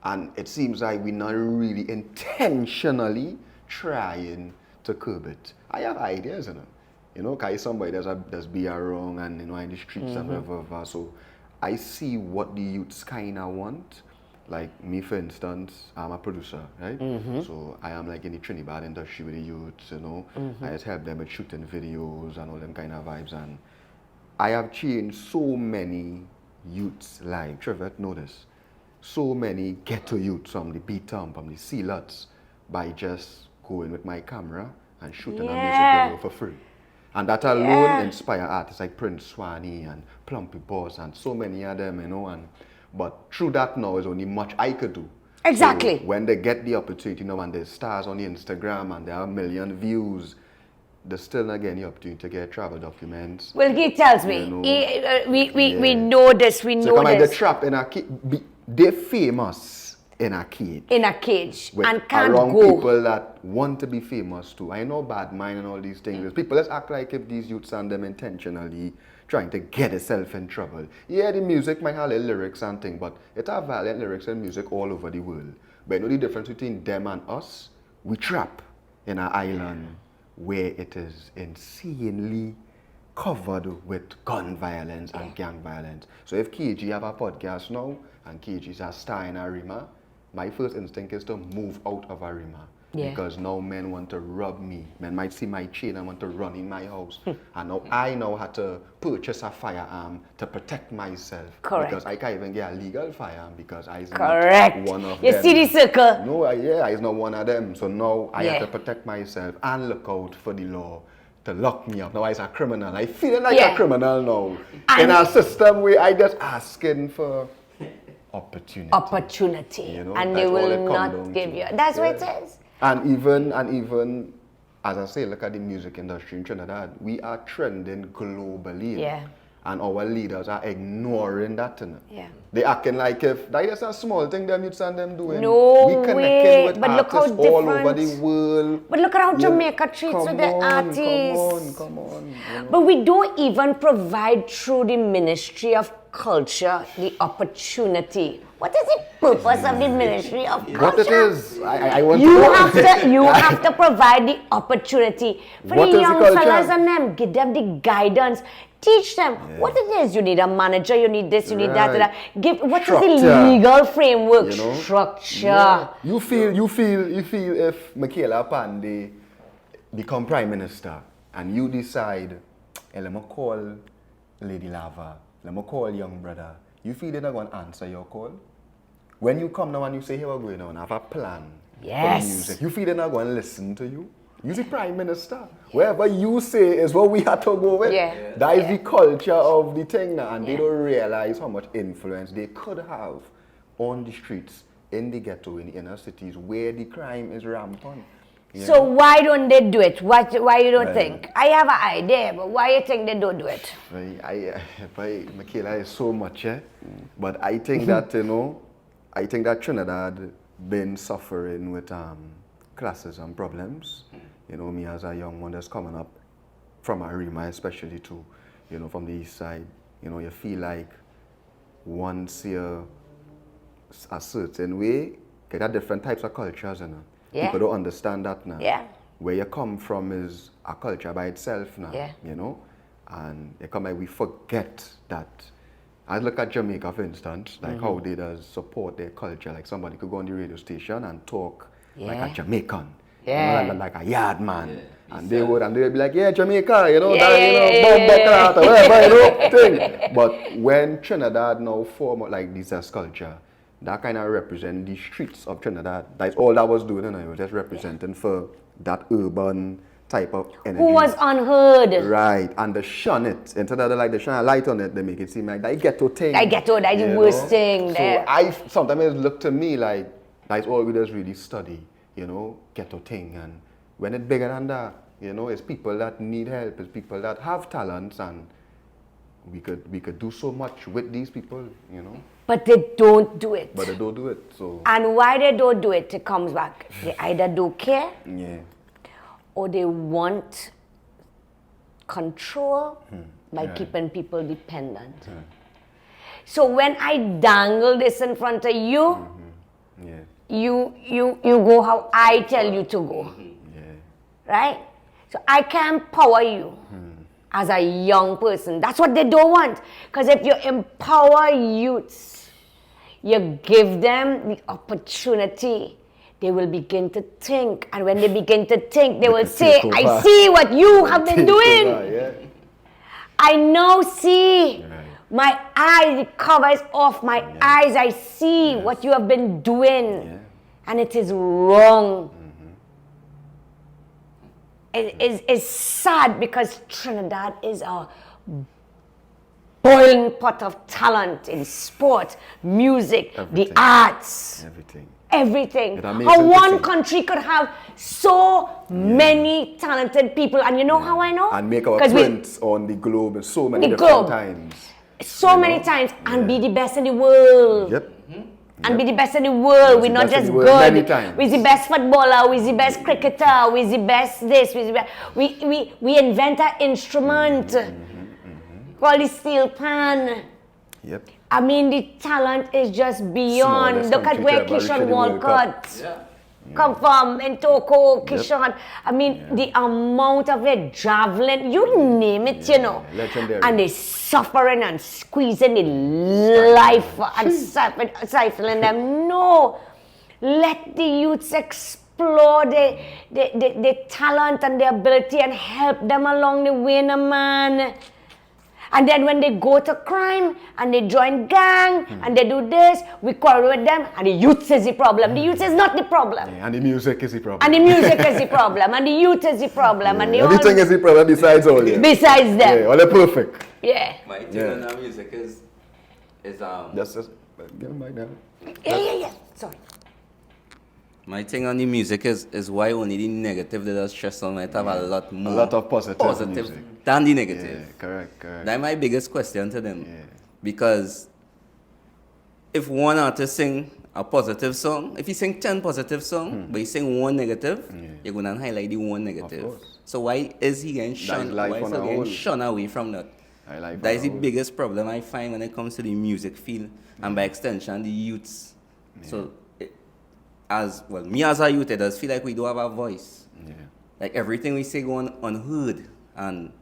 And it seems like we're not really intentionally trying to curb it. I have ideas, you know, cause somebody that's be wrong and, you know, in the streets and whatever. So I see what the youths kind of want. Like me, for instance, I'm a producer, right? So I am like in the Trinidad industry with the youths, you know. I just help them with shooting videos and all them kind of vibes. And I have changed so many youths' lives. Trivet, know this. So many ghetto youths from the B-Town, from the C-Lots, by just going with my camera and shooting a music video for free. And that alone inspire artists like Prince Swanee and Plumpy Boss and so many of them, you know. But through that now is only much I could do. Exactly. So when they get the opportunity, you know, and there's stars on the Instagram and there are 1 million views, they still not getting the opportunity to get travel documents. Well, he tells me, you know, we know this, we so know like this. the trap in a cage, they're famous in a cage. In a cage With and can't around go. people that want to be famous too. I know bad mind and all these things. People, let's act like if these youths and them intentionally trying to get itself in trouble. Yeah, the music might have lyrics and things, but it have violent lyrics and music all over the world. But you know the difference between them and us? We trap in an island where it is insanely covered with gun violence and gang violence. So if KG have a podcast now and KG is a star in Arima, my first instinct is to move out of Arima. Because now men want to rob me. Men might see my chain and want to run in my house. And now I now have to purchase a firearm to protect myself. Correct. Because I can't even get a legal firearm because I is Correct. not one of you them. see the circle? No, I is not one of them. So now I have to protect myself and look out for the law to lock me up. Now I is a criminal. I feel like a criminal now. In a system where I just asking for opportunity. You know, and they will not give you. That's what it is. And even, as I say, look at the music industry in Trinidad. We are trending globally. And our leaders are ignoring that. They acting like if that is a small thing them youths and them doing. No we connecting way. with But look artists how different. all over the world. But look at how Jamaica treats with the artists. Come on. You know? But we don't even provide through the Ministry of Culture the opportunity. What is the purpose of the Ministry of Culture? What it is, I want you to have you have to provide the opportunity for what the young the culture? fellas and them. Give them the guidance. Teach them what it is. You need a manager. You need this. You need that. Give what Structure. is the legal framework? You know? Structure. Yeah. You feel if Mickela Panday become Prime Minister and you decide, hey, let me call Lady Lava, let me call young brother. You feel they're not going to answer your call? When you come now and you say, here we're going on, I have a plan for the music. You feel they're not going to listen to you? You're the Prime Minister. Wherever you say is what we have to go with. That is the culture of the thing now. And they don't realize how much influence they could have on the streets, in the ghetto, in the inner cities, where the crime is rampant. So why don't they do it? Why you don't think? I have an idea, but why you think they don't do it? Mickela is so much, but I think that, you know, I think that Trinidad been suffering with classism problems. You know, me as a young one that's coming up from Arima, especially too, you know, from the east side, you know, you feel like once you're a certain way, get a different types of cultures, you know. People don't understand that now. Where you come from is a culture by itself now, you know. And you come like we forget that. I look at Jamaica, for instance, like how they does support their culture. Like somebody could go on the radio station and talk like a Jamaican, you know, like a yard man. And they would be like, yeah, Jamaica, you know, whatever, you know, thing. But when Trinidad now form like this as culture, that kind of represent the streets of Trinidad. That's all that was doing, you know, it was just representing for that urban type of energy. Who was unheard. Right, and they shun it. Instead of like they shine a light on it, they make it seem like that ghetto thing. That ghetto, that's the worst thing there. So I sometimes look to me like that's all we just really study, you know, ghetto thing. And when it's bigger than that, you know, it's people that need help, it's people that have talents, and we could do so much with these people, you know. But they don't do it. But they don't do it, so. And why they don't do it, it comes back. They either don't care, or they want control by keeping people dependent. So when I dangle this in front of you, you go how I tell you to go. right? So I can empower you as a young person. That's what they don't want. Because if you empower youths, you give them the opportunity, they will begin to think. And when they begin to think, they will say, I see what you have been doing. I now see. My eyes, it covers off my eyes. I see what you have been doing. And it is wrong. It's sad because Trinidad is a boiling pot of talent in sport, music, the arts. Everything. How one country could have so many talented people. And you know how I know? And make our prints on the globe in so many different times. So many times. And be the best in the world. And be the best in the world. We're not just good. We're the best footballer. We're the best cricketer. We're the best this. We're the best. We invent an instrument called the steel pan. I mean, the talent is just beyond. Look at where Kishan Walcott come from, in Toko, Kishan. I mean, the amount of their javelin, you name it, you know. Legendary. And they suffering and squeezing the life and stifling them. No. Let the youths explore the talent and the ability and help them along the way, no man. And then when they go to crime and they join gang and they do this, we quarrel with them and the youth is the problem. The youth is not the problem. And the music is the problem. And the music is the problem. And the youth is the problem. And everything is the problem besides all them. Besides them. All they're perfect. My thing on that music is That's just get them back down. Yeah. Sorry. My thing on the music is why only the negative that does stress on might have a lot more. A lot of positive music. Than the negative. Yeah, correct. That's my biggest question to them. Because if one artist sing a positive song, if you sing 10 positive songs, but you sing one negative, you're going to highlight the one negative. So why is he getting shunned? Why is he getting shunned away from that? That is the biggest problem I find when it comes to the music field and by extension the youths. So me as a youth, it does feel like we do have a voice. Like everything we say go unheard, and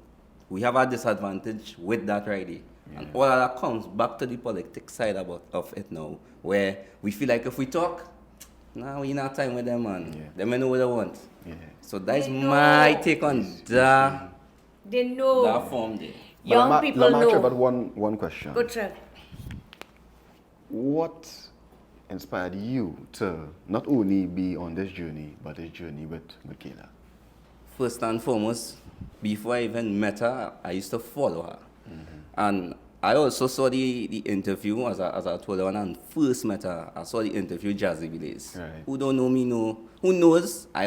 we have a disadvantage with that right there. And all of that comes back to the politics side of it now, where we feel like if we talk, we not time with them, man. They may know what they want. So that's my take on that. They know. That form there. Young people know. Let me ask one question. Go, Trev. What inspired you to not only be on this journey, but this journey with Mickela? First and foremost, before I even met her, I used to follow her. And I also saw the interview, as I told her when I first met her, I saw the interview Jazzy Blaze. Who don't know me know. Who knows I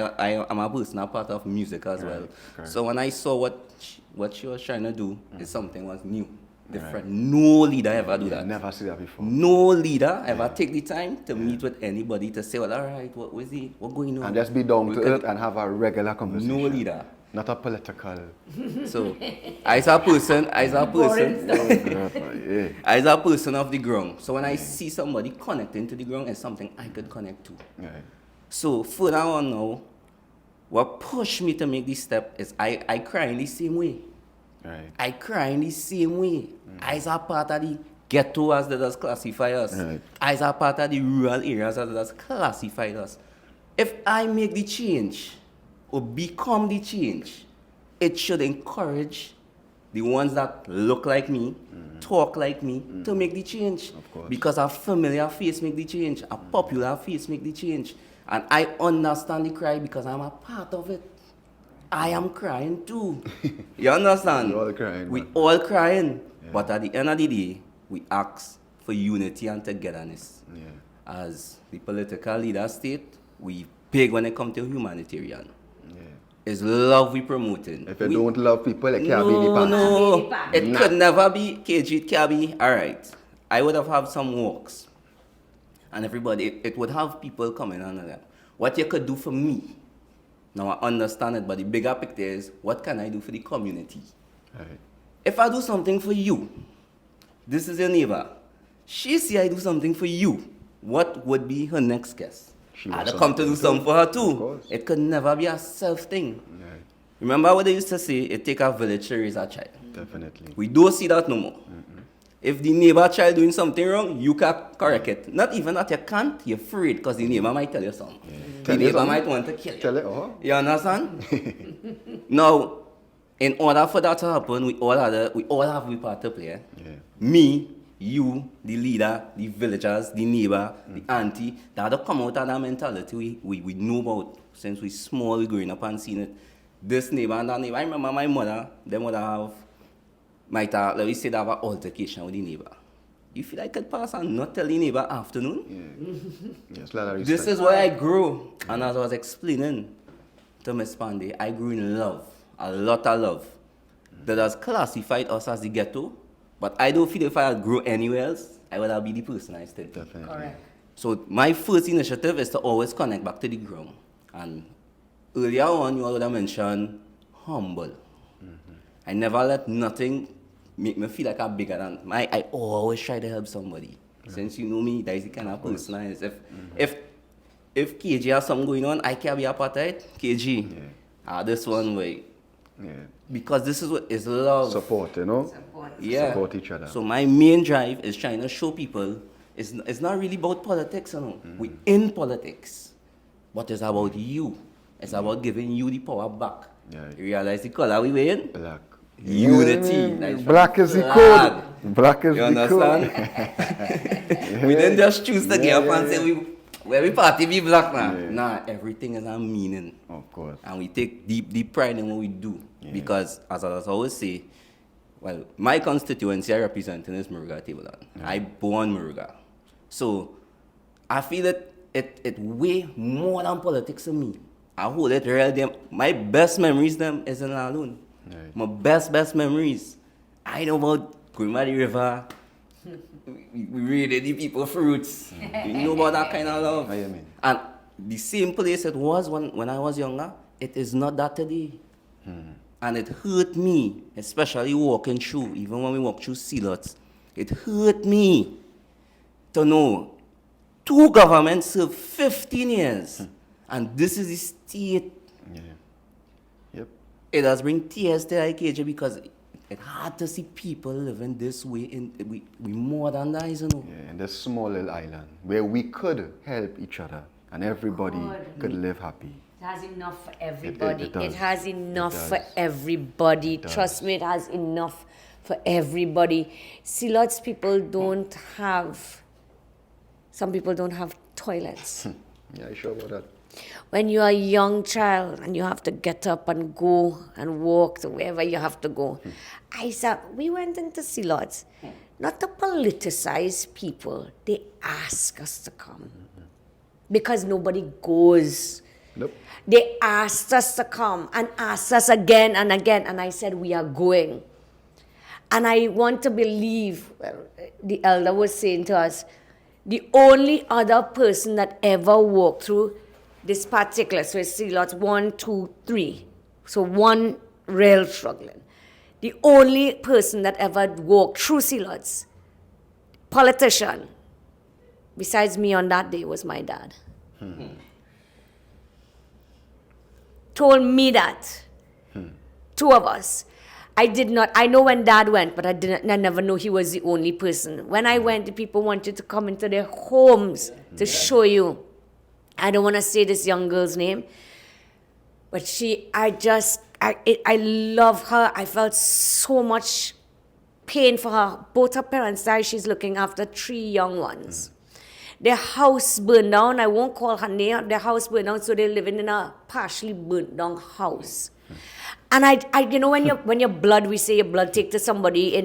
am a personal part of music as well. So when I saw what she was trying to do, it's something was new. Different. No leader ever do that. Never see that before. No leader ever take the time to meet with anybody to say, well, all right, what going on? And just be down to earth and have a regular conversation. No leader. Not a political. So, as a person of the ground. So when I see somebody connecting to the ground, it's something I could connect to. So further on now, what pushed me to make this step is I cry in the same way. I cry in the same way. As a part of the ghetto as that does classify us. As a part of the rural areas as that does classify us. If I make the change or become the change, it should encourage the ones that look like me, talk like me, to make the change. Because a familiar face make the change, a popular face make the change. And I understand the cry because I'm a part of it. I am crying too. You understand? We all crying. But at the end of the day, we ask for unity and togetherness. As the political leader state, we big when it comes to humanitarian. It's love we promoting. If you don't love people, it can't be the past. No, it could never be KG, it can't be. Alright, I would have had some walks. And everybody, it would have people coming on that. What you could do for me. Now I understand it, but the bigger picture is, what can I do for the community? If I do something for you, this is your neighbor. She see I do something for you, what would be her next guess? I had to come to do something for her too. It could never be a self thing. Right. Remember what they used to say, it take a village to raise a child. Definitely. We don't see that no more. If the neighbor child doing something wrong, you can correct it. Not even that you can't, you're afraid because the neighbor might tell you something. The neighbor might want to kill you. Tell it, You understand? Now, in order for that to happen, we all have a part to play. Yeah. Me, you, the leader, the villagers, the neighbor, the auntie, that have to come out of that mentality we know about since we small, growing up and seeing it. This neighbor and that neighbor. I remember my mother, them would have, let me say, they have an altercation with the neighbor. You feel like I could pass and not tell the neighbor afternoon? Yeah. Yes, lot of This respect. is where I grew. And as I was explaining to Miss Panday, I grew in love. A lot of love. That has classified us as the ghetto. But I don't feel if I had grew anywhere else, I would have been the person I still be. Definitely. Correct. So my first initiative is to always connect back to the ground. And earlier on, you already mentioned humble. I never let nothing make me feel like I'm bigger than I always try to help somebody. Since you know me, that is the kind of person I is. If KG has something going on, I can be a part of it. KG, this one way. Yeah. Because this is what is love. Support, you know? Yeah. Support each other. So my main drive is trying to show people it's not really about politics, you know. We in politics, but it's about you. It's about giving you the power back. Yeah. You realize the color we wearing? Black. Unity. Like Black is the flag. code. Black is You the code. understand? We didn't just choose to get up and say we party be black now. Yeah. Nah, everything is a meaning. Of course. And we take deep pride in what we do. Yeah. Because, as I always say, well, my constituency I represent is Muruga Tableland. I born Muruga. So, I feel that it way more than politics to me. I hold it real. Them. My best memories them is in Alone. Right. My best memories. I know about going by the river. We raided the people fruits. You know about that kind of love. I mean. And the same place it was when I was younger, it is not that today. And it hurt me, especially walking through, even when we walk through Sealots, it hurt me to know 2 governments served 15 years. And this is the state. Yeah. Yep. It does bring tears to IKJ because it's hard to see people living this way. We modernize, you know. Yeah, in this small little island where we could help each other and everybody could live happy. It has enough for everybody. It does. It has enough It for does. everybody. It does. Trust me, it has enough for everybody. See, lots of people don't have, some people don't have toilets. Yeah, sure about that. When you're a young child and you have to get up and go and walk to wherever you have to go. I said, we went into Sealots, not to politicize people. They ask us to come because nobody goes. Nope. They asked us to come and asked us again and again. And I said, we are going. And I want to believe, well, the elder was saying to us, the only other person that ever walked through this particular, so it's Sealots 1, 2, 3. So 1 real struggling. The only person that ever walked through Sealots, politician, besides me on that day was my dad. Told me that. 2 of us. I know when Dad went, but I never knew he was the only person. When I went, the people wanted to come into their homes to show you. I don't want to say this young girl's name, but I love her. I felt so much pain for her. Both her parents died. She's looking after 3 young ones. Their house burned down. I won't call her name. Their house burned down, so they're living in a partially burnt down house. And I you know, when your blood, we say your blood take to somebody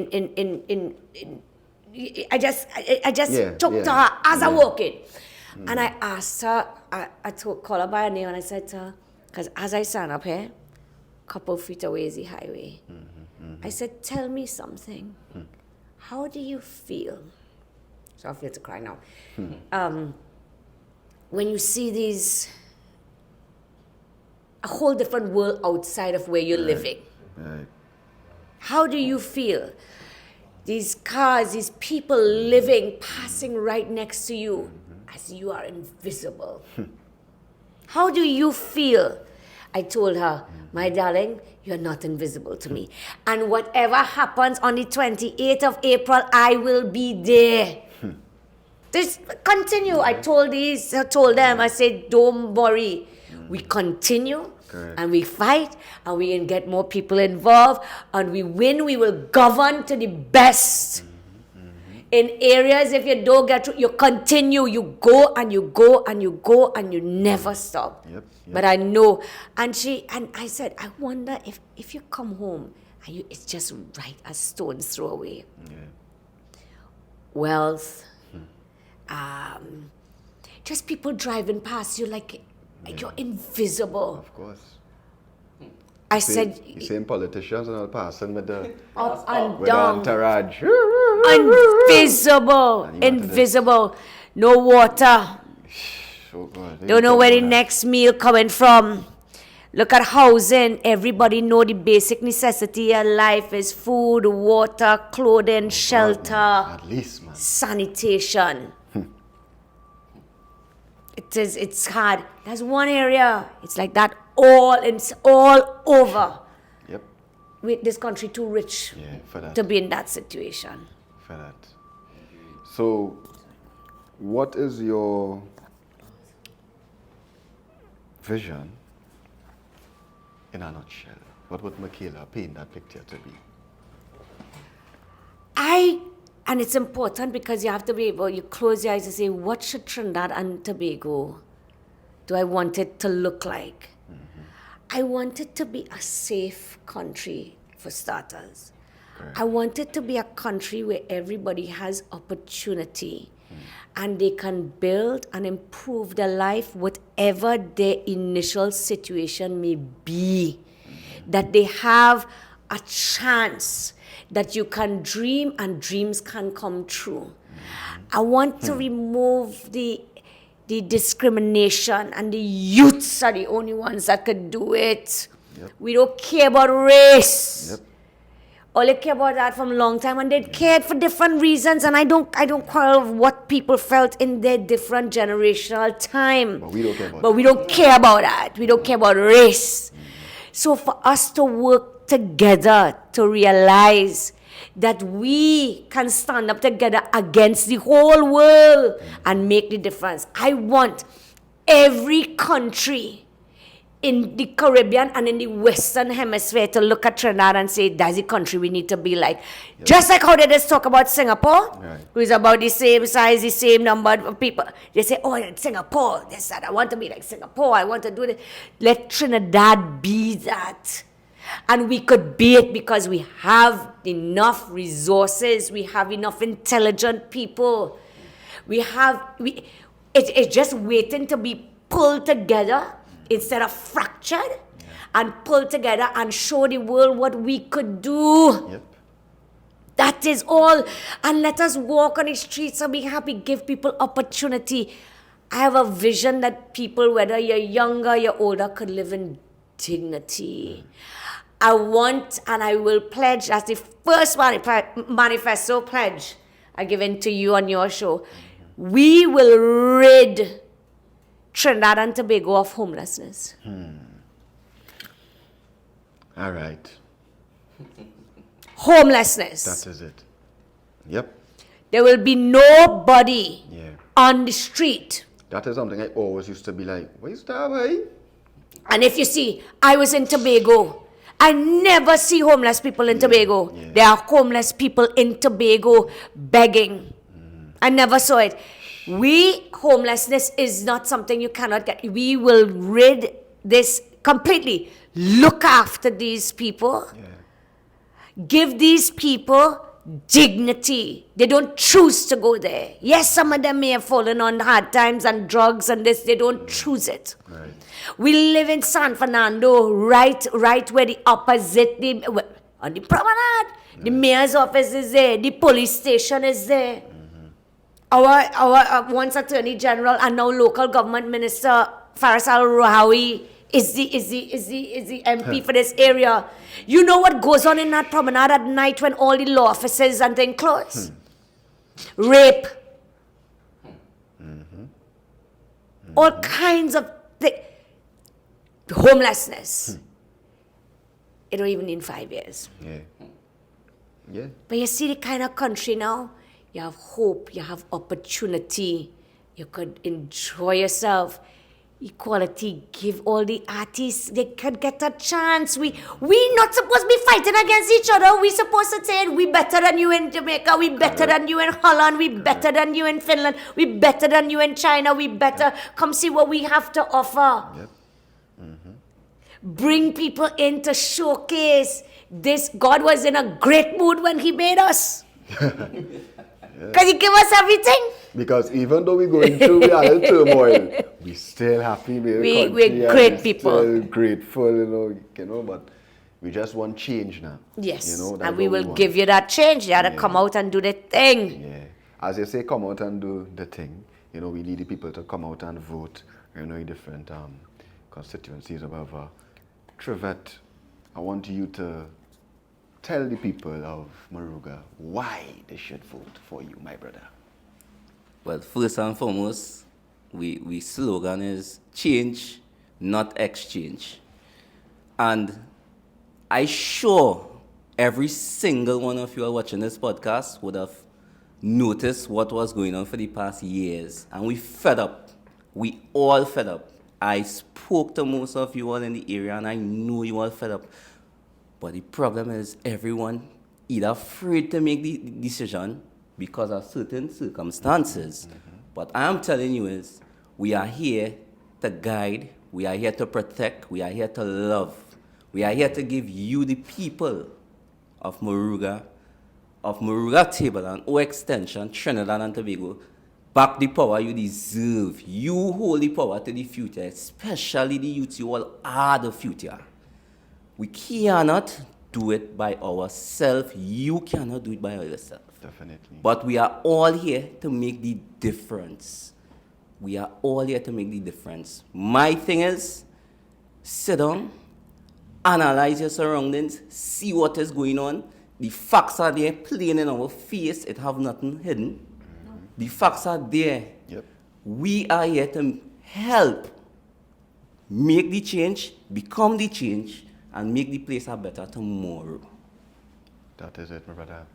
I just talked to her as I walk in. And I asked her, I called her by her name and I said to her, because as I stand up here, a couple feet away is the highway. I said, tell me something. How do you feel? So I feel to cry now. When you see a whole different world outside of where you're living. Right. How do you feel? These cars, these people living, passing right next to you as you are invisible. How do you feel? I told her, my darling, you're not invisible to me. And whatever happens on the 28th of April, I will be there. Just continue. I told them, I said, don't worry. We continue. Correct. And we fight, and we can get more people involved, and we win. We will govern to the best. In areas, if you don't get through, you continue. You go and you go and you go and you never stop. Yep. But I know. And I said, I wonder if you come home and it's just right a stone's throw away. Yeah. Wealth, just people driving past you like you're invisible. Of course. I said, You seen politicians and all passing with the up and with the down, entourage. invisible, And you wanted invisible, no water. So good. Don't know where the next meal coming from. Look at housing. Everybody know the basic necessity of life is food, water, clothing, shelter, At least, man. sanitation. It's hard. There's one area. It's like that it's all over. Yep. This country too rich Yeah, for that. to be in that situation. For that. So, what is your vision in a nutshell? What would Mickela paint that picture to be? And it's important because you have to be able, you close your eyes and say, what should Trinidad and Tobago do I want it to look like? I want it to be a safe country for starters. Correct. I want it to be a country where everybody has opportunity and they can build and improve their life, whatever their initial situation may be. That they have a chance that you can dream and dreams can come true. I want to remove the discrimination, and the youths are the only ones that could do it. Yep. We don't care about race. Yep. All they care about that from a long time, and they cared for different reasons, and I don't quarrel with what people felt in their different generational time. But we don't care about But we don't care about that. We don't care about race. So for us to work together to realize that we can stand up together against the whole world and make the difference. I want every country in the Caribbean and in the Western Hemisphere to look at Trinidad and say, that's the country we need to be like. Yep. Just like how they just talk about Singapore, right, who is about the same size, the same number of people. They say, oh, Singapore, this, that, I want to be like Singapore, I want to do this. Let Trinidad be that. And we could be it because we have enough resources, we have enough intelligent people. It's just waiting to be pulled together instead of fractured, and pulled together and show the world what we could do. Yep. That is all. And let us walk on the streets and be happy, give people opportunity. I have a vision that people, whether you're younger, you're older, could live in dignity. I want and I will pledge, as the first manifesto pledge I give in to you on your show, we will rid Trinidad and Tobago of homelessness. All right. Homelessness. That is it. Yep. There will be nobody on the street. That is something I always used to be like, where's that way? And if you see, I was in Tobago. I never see homeless people in Tobago. Yeah. There are homeless people in Tobago begging. I never saw it. Homelessness is not something you cannot get. We will rid this completely. Look after these people. Yeah. Give these people dignity. They don't choose to go there. Yes, some of them may have fallen on hard times and drugs and this. They don't choose it. Right. We live in San Fernando, right where the opposite, on the promenade. The mayor's office is there. The police station is there. Our once Attorney General and now local government minister Faisal Rohawi is the MP for this area. You know what goes on in that promenade at night when all the law offices and things close? Rape. All kinds of things. homelessness. It don't even need 5 years. Yeah. Yeah. But you see the kind of country now, you have hope, you have opportunity, you could enjoy yourself. Equality, give all the artists, they could get a chance. We not supposed to be fighting against each other. We supposed to say, we better than you in Jamaica, we better than you in Holland, we better than you in Finland, we better than you in China, we better. Come see what we have to offer. Yep. Bring people in to showcase this. God was in a great mood when he made us. Because he gave us everything. Because even though we're going through a little turmoil, we're still happy with the country. We're great people. Still grateful, you know, but we just want change now. Yes, you know, and we will give you that change. You have to come out and do the thing. Yeah, as you say, come out and do the thing. You know, we need the people to come out and vote. You know, in different constituencies or whatever. Trivet, I want you to tell the people of Moruga why they should vote for you, my brother. Well, first and foremost, we slogan is change, not exchange. And I sure every single one of you are watching this podcast would have noticed what was going on for the past years. And we fed up. We all fed up. I spoke to most of you all in the area and I know you all fed up. But the problem is everyone either afraid to make the decision because of certain circumstances. But I am telling you is, we are here to guide, we are here to protect, we are here to love. We are here to give you, the people of Moruga Table and O Extension, Trinidad and Tobago, back the power you deserve. You hold the power to the future, especially the youth. You all are the future. We cannot do it by ourselves. You cannot do it by yourself. Definitely. But we are all here to make the difference. We are all here to make the difference. My thing is, sit down, analyze your surroundings, see what is going on. The facts are there, plain in our face. It have nothing hidden. The facts are there. Yep. We are here to help make the change, become the change, and make the place a better tomorrow. That is it, my brother.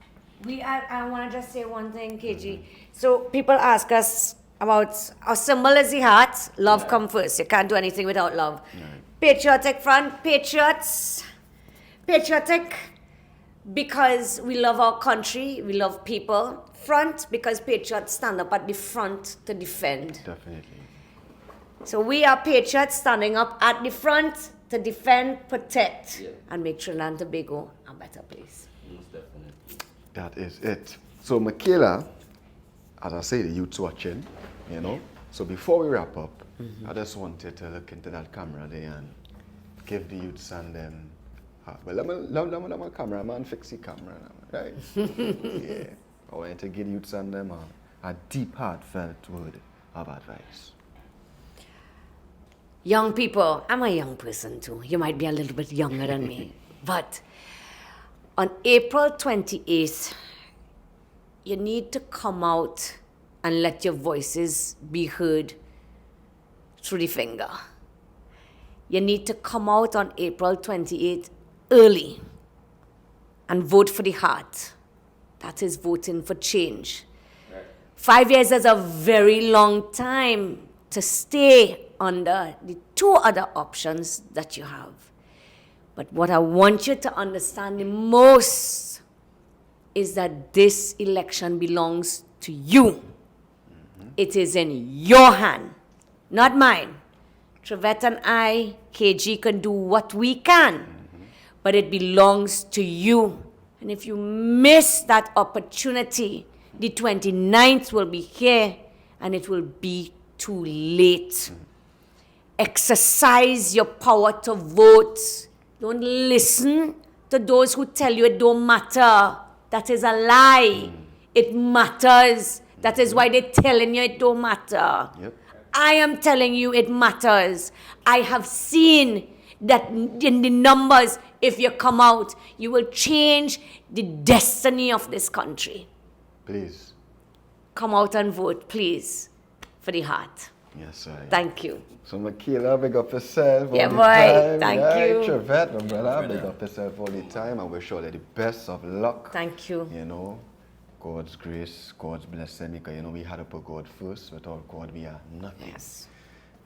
I want to just say one thing, KG. So people ask us about our symbol is the heart. Love come first. You can't do anything without love. Patriotic front, patriots. Patriotic because we love our country, we love people. Front because patriots stand up at the front to defend. Definitely. So we are patriots standing up at the front to defend, protect, and make Trinidad and Tobago a better place. Most definitely. That is it. So Mickela, as I say, the youth's watching, you know. So before we wrap up, I just wanted to look into that camera there and give the youths and them. Well, let my cameraman fix the camera now, right? Yeah. I want to give the youths and them a deep, heartfelt word of advice. Young people, I'm a young person too. You might be a little bit younger than me. But on April 28th, you need to come out and let your voices be heard through the finger. You need to come out on April 28th early and vote for the heart. That is voting for change. 5 years is a very long time to stay under the two other options that you have. But what I want you to understand the most is that this election belongs to you. It is in your hand, not mine. Trivet and I, KG, can do what we can, but it belongs to you. And if you miss that opportunity, the 29th will be here and it will be too late. Exercise your power to vote. Don't listen to those who tell you it don't matter. That is a lie. It matters. That is why they're telling you it don't matter. Yep. I am telling you it matters. I have seen that in the numbers, if you come out, you will change the destiny of this country. Please. Come out and vote, please, for the heart. Yes, right. Thank you. So Mickela, big up yourself Yeah, all the boy. time. Thank Yeah, you. Trivet, my brother, big up yourself all the time. And wish you all the best of luck. Thank you. You know, God's grace, God's blessing, because you know we had to put God first. Without God, we are nothing. Yes.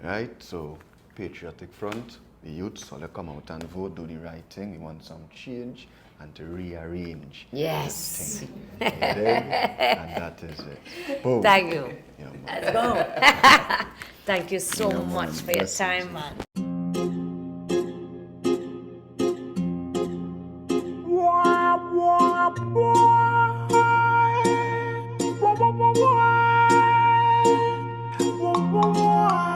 Right? So, patriotic front, the youths all come out and vote, do the right thing. We want some change and to rearrange. Yes. Things. You dig? And that is it. Boom. Thank you. Yeah, man. Let's go. Thank you so Yeah, man. much for your Blessings. time, man. Whoa, whoa, whoa, whoa. Whoa, whoa, whoa.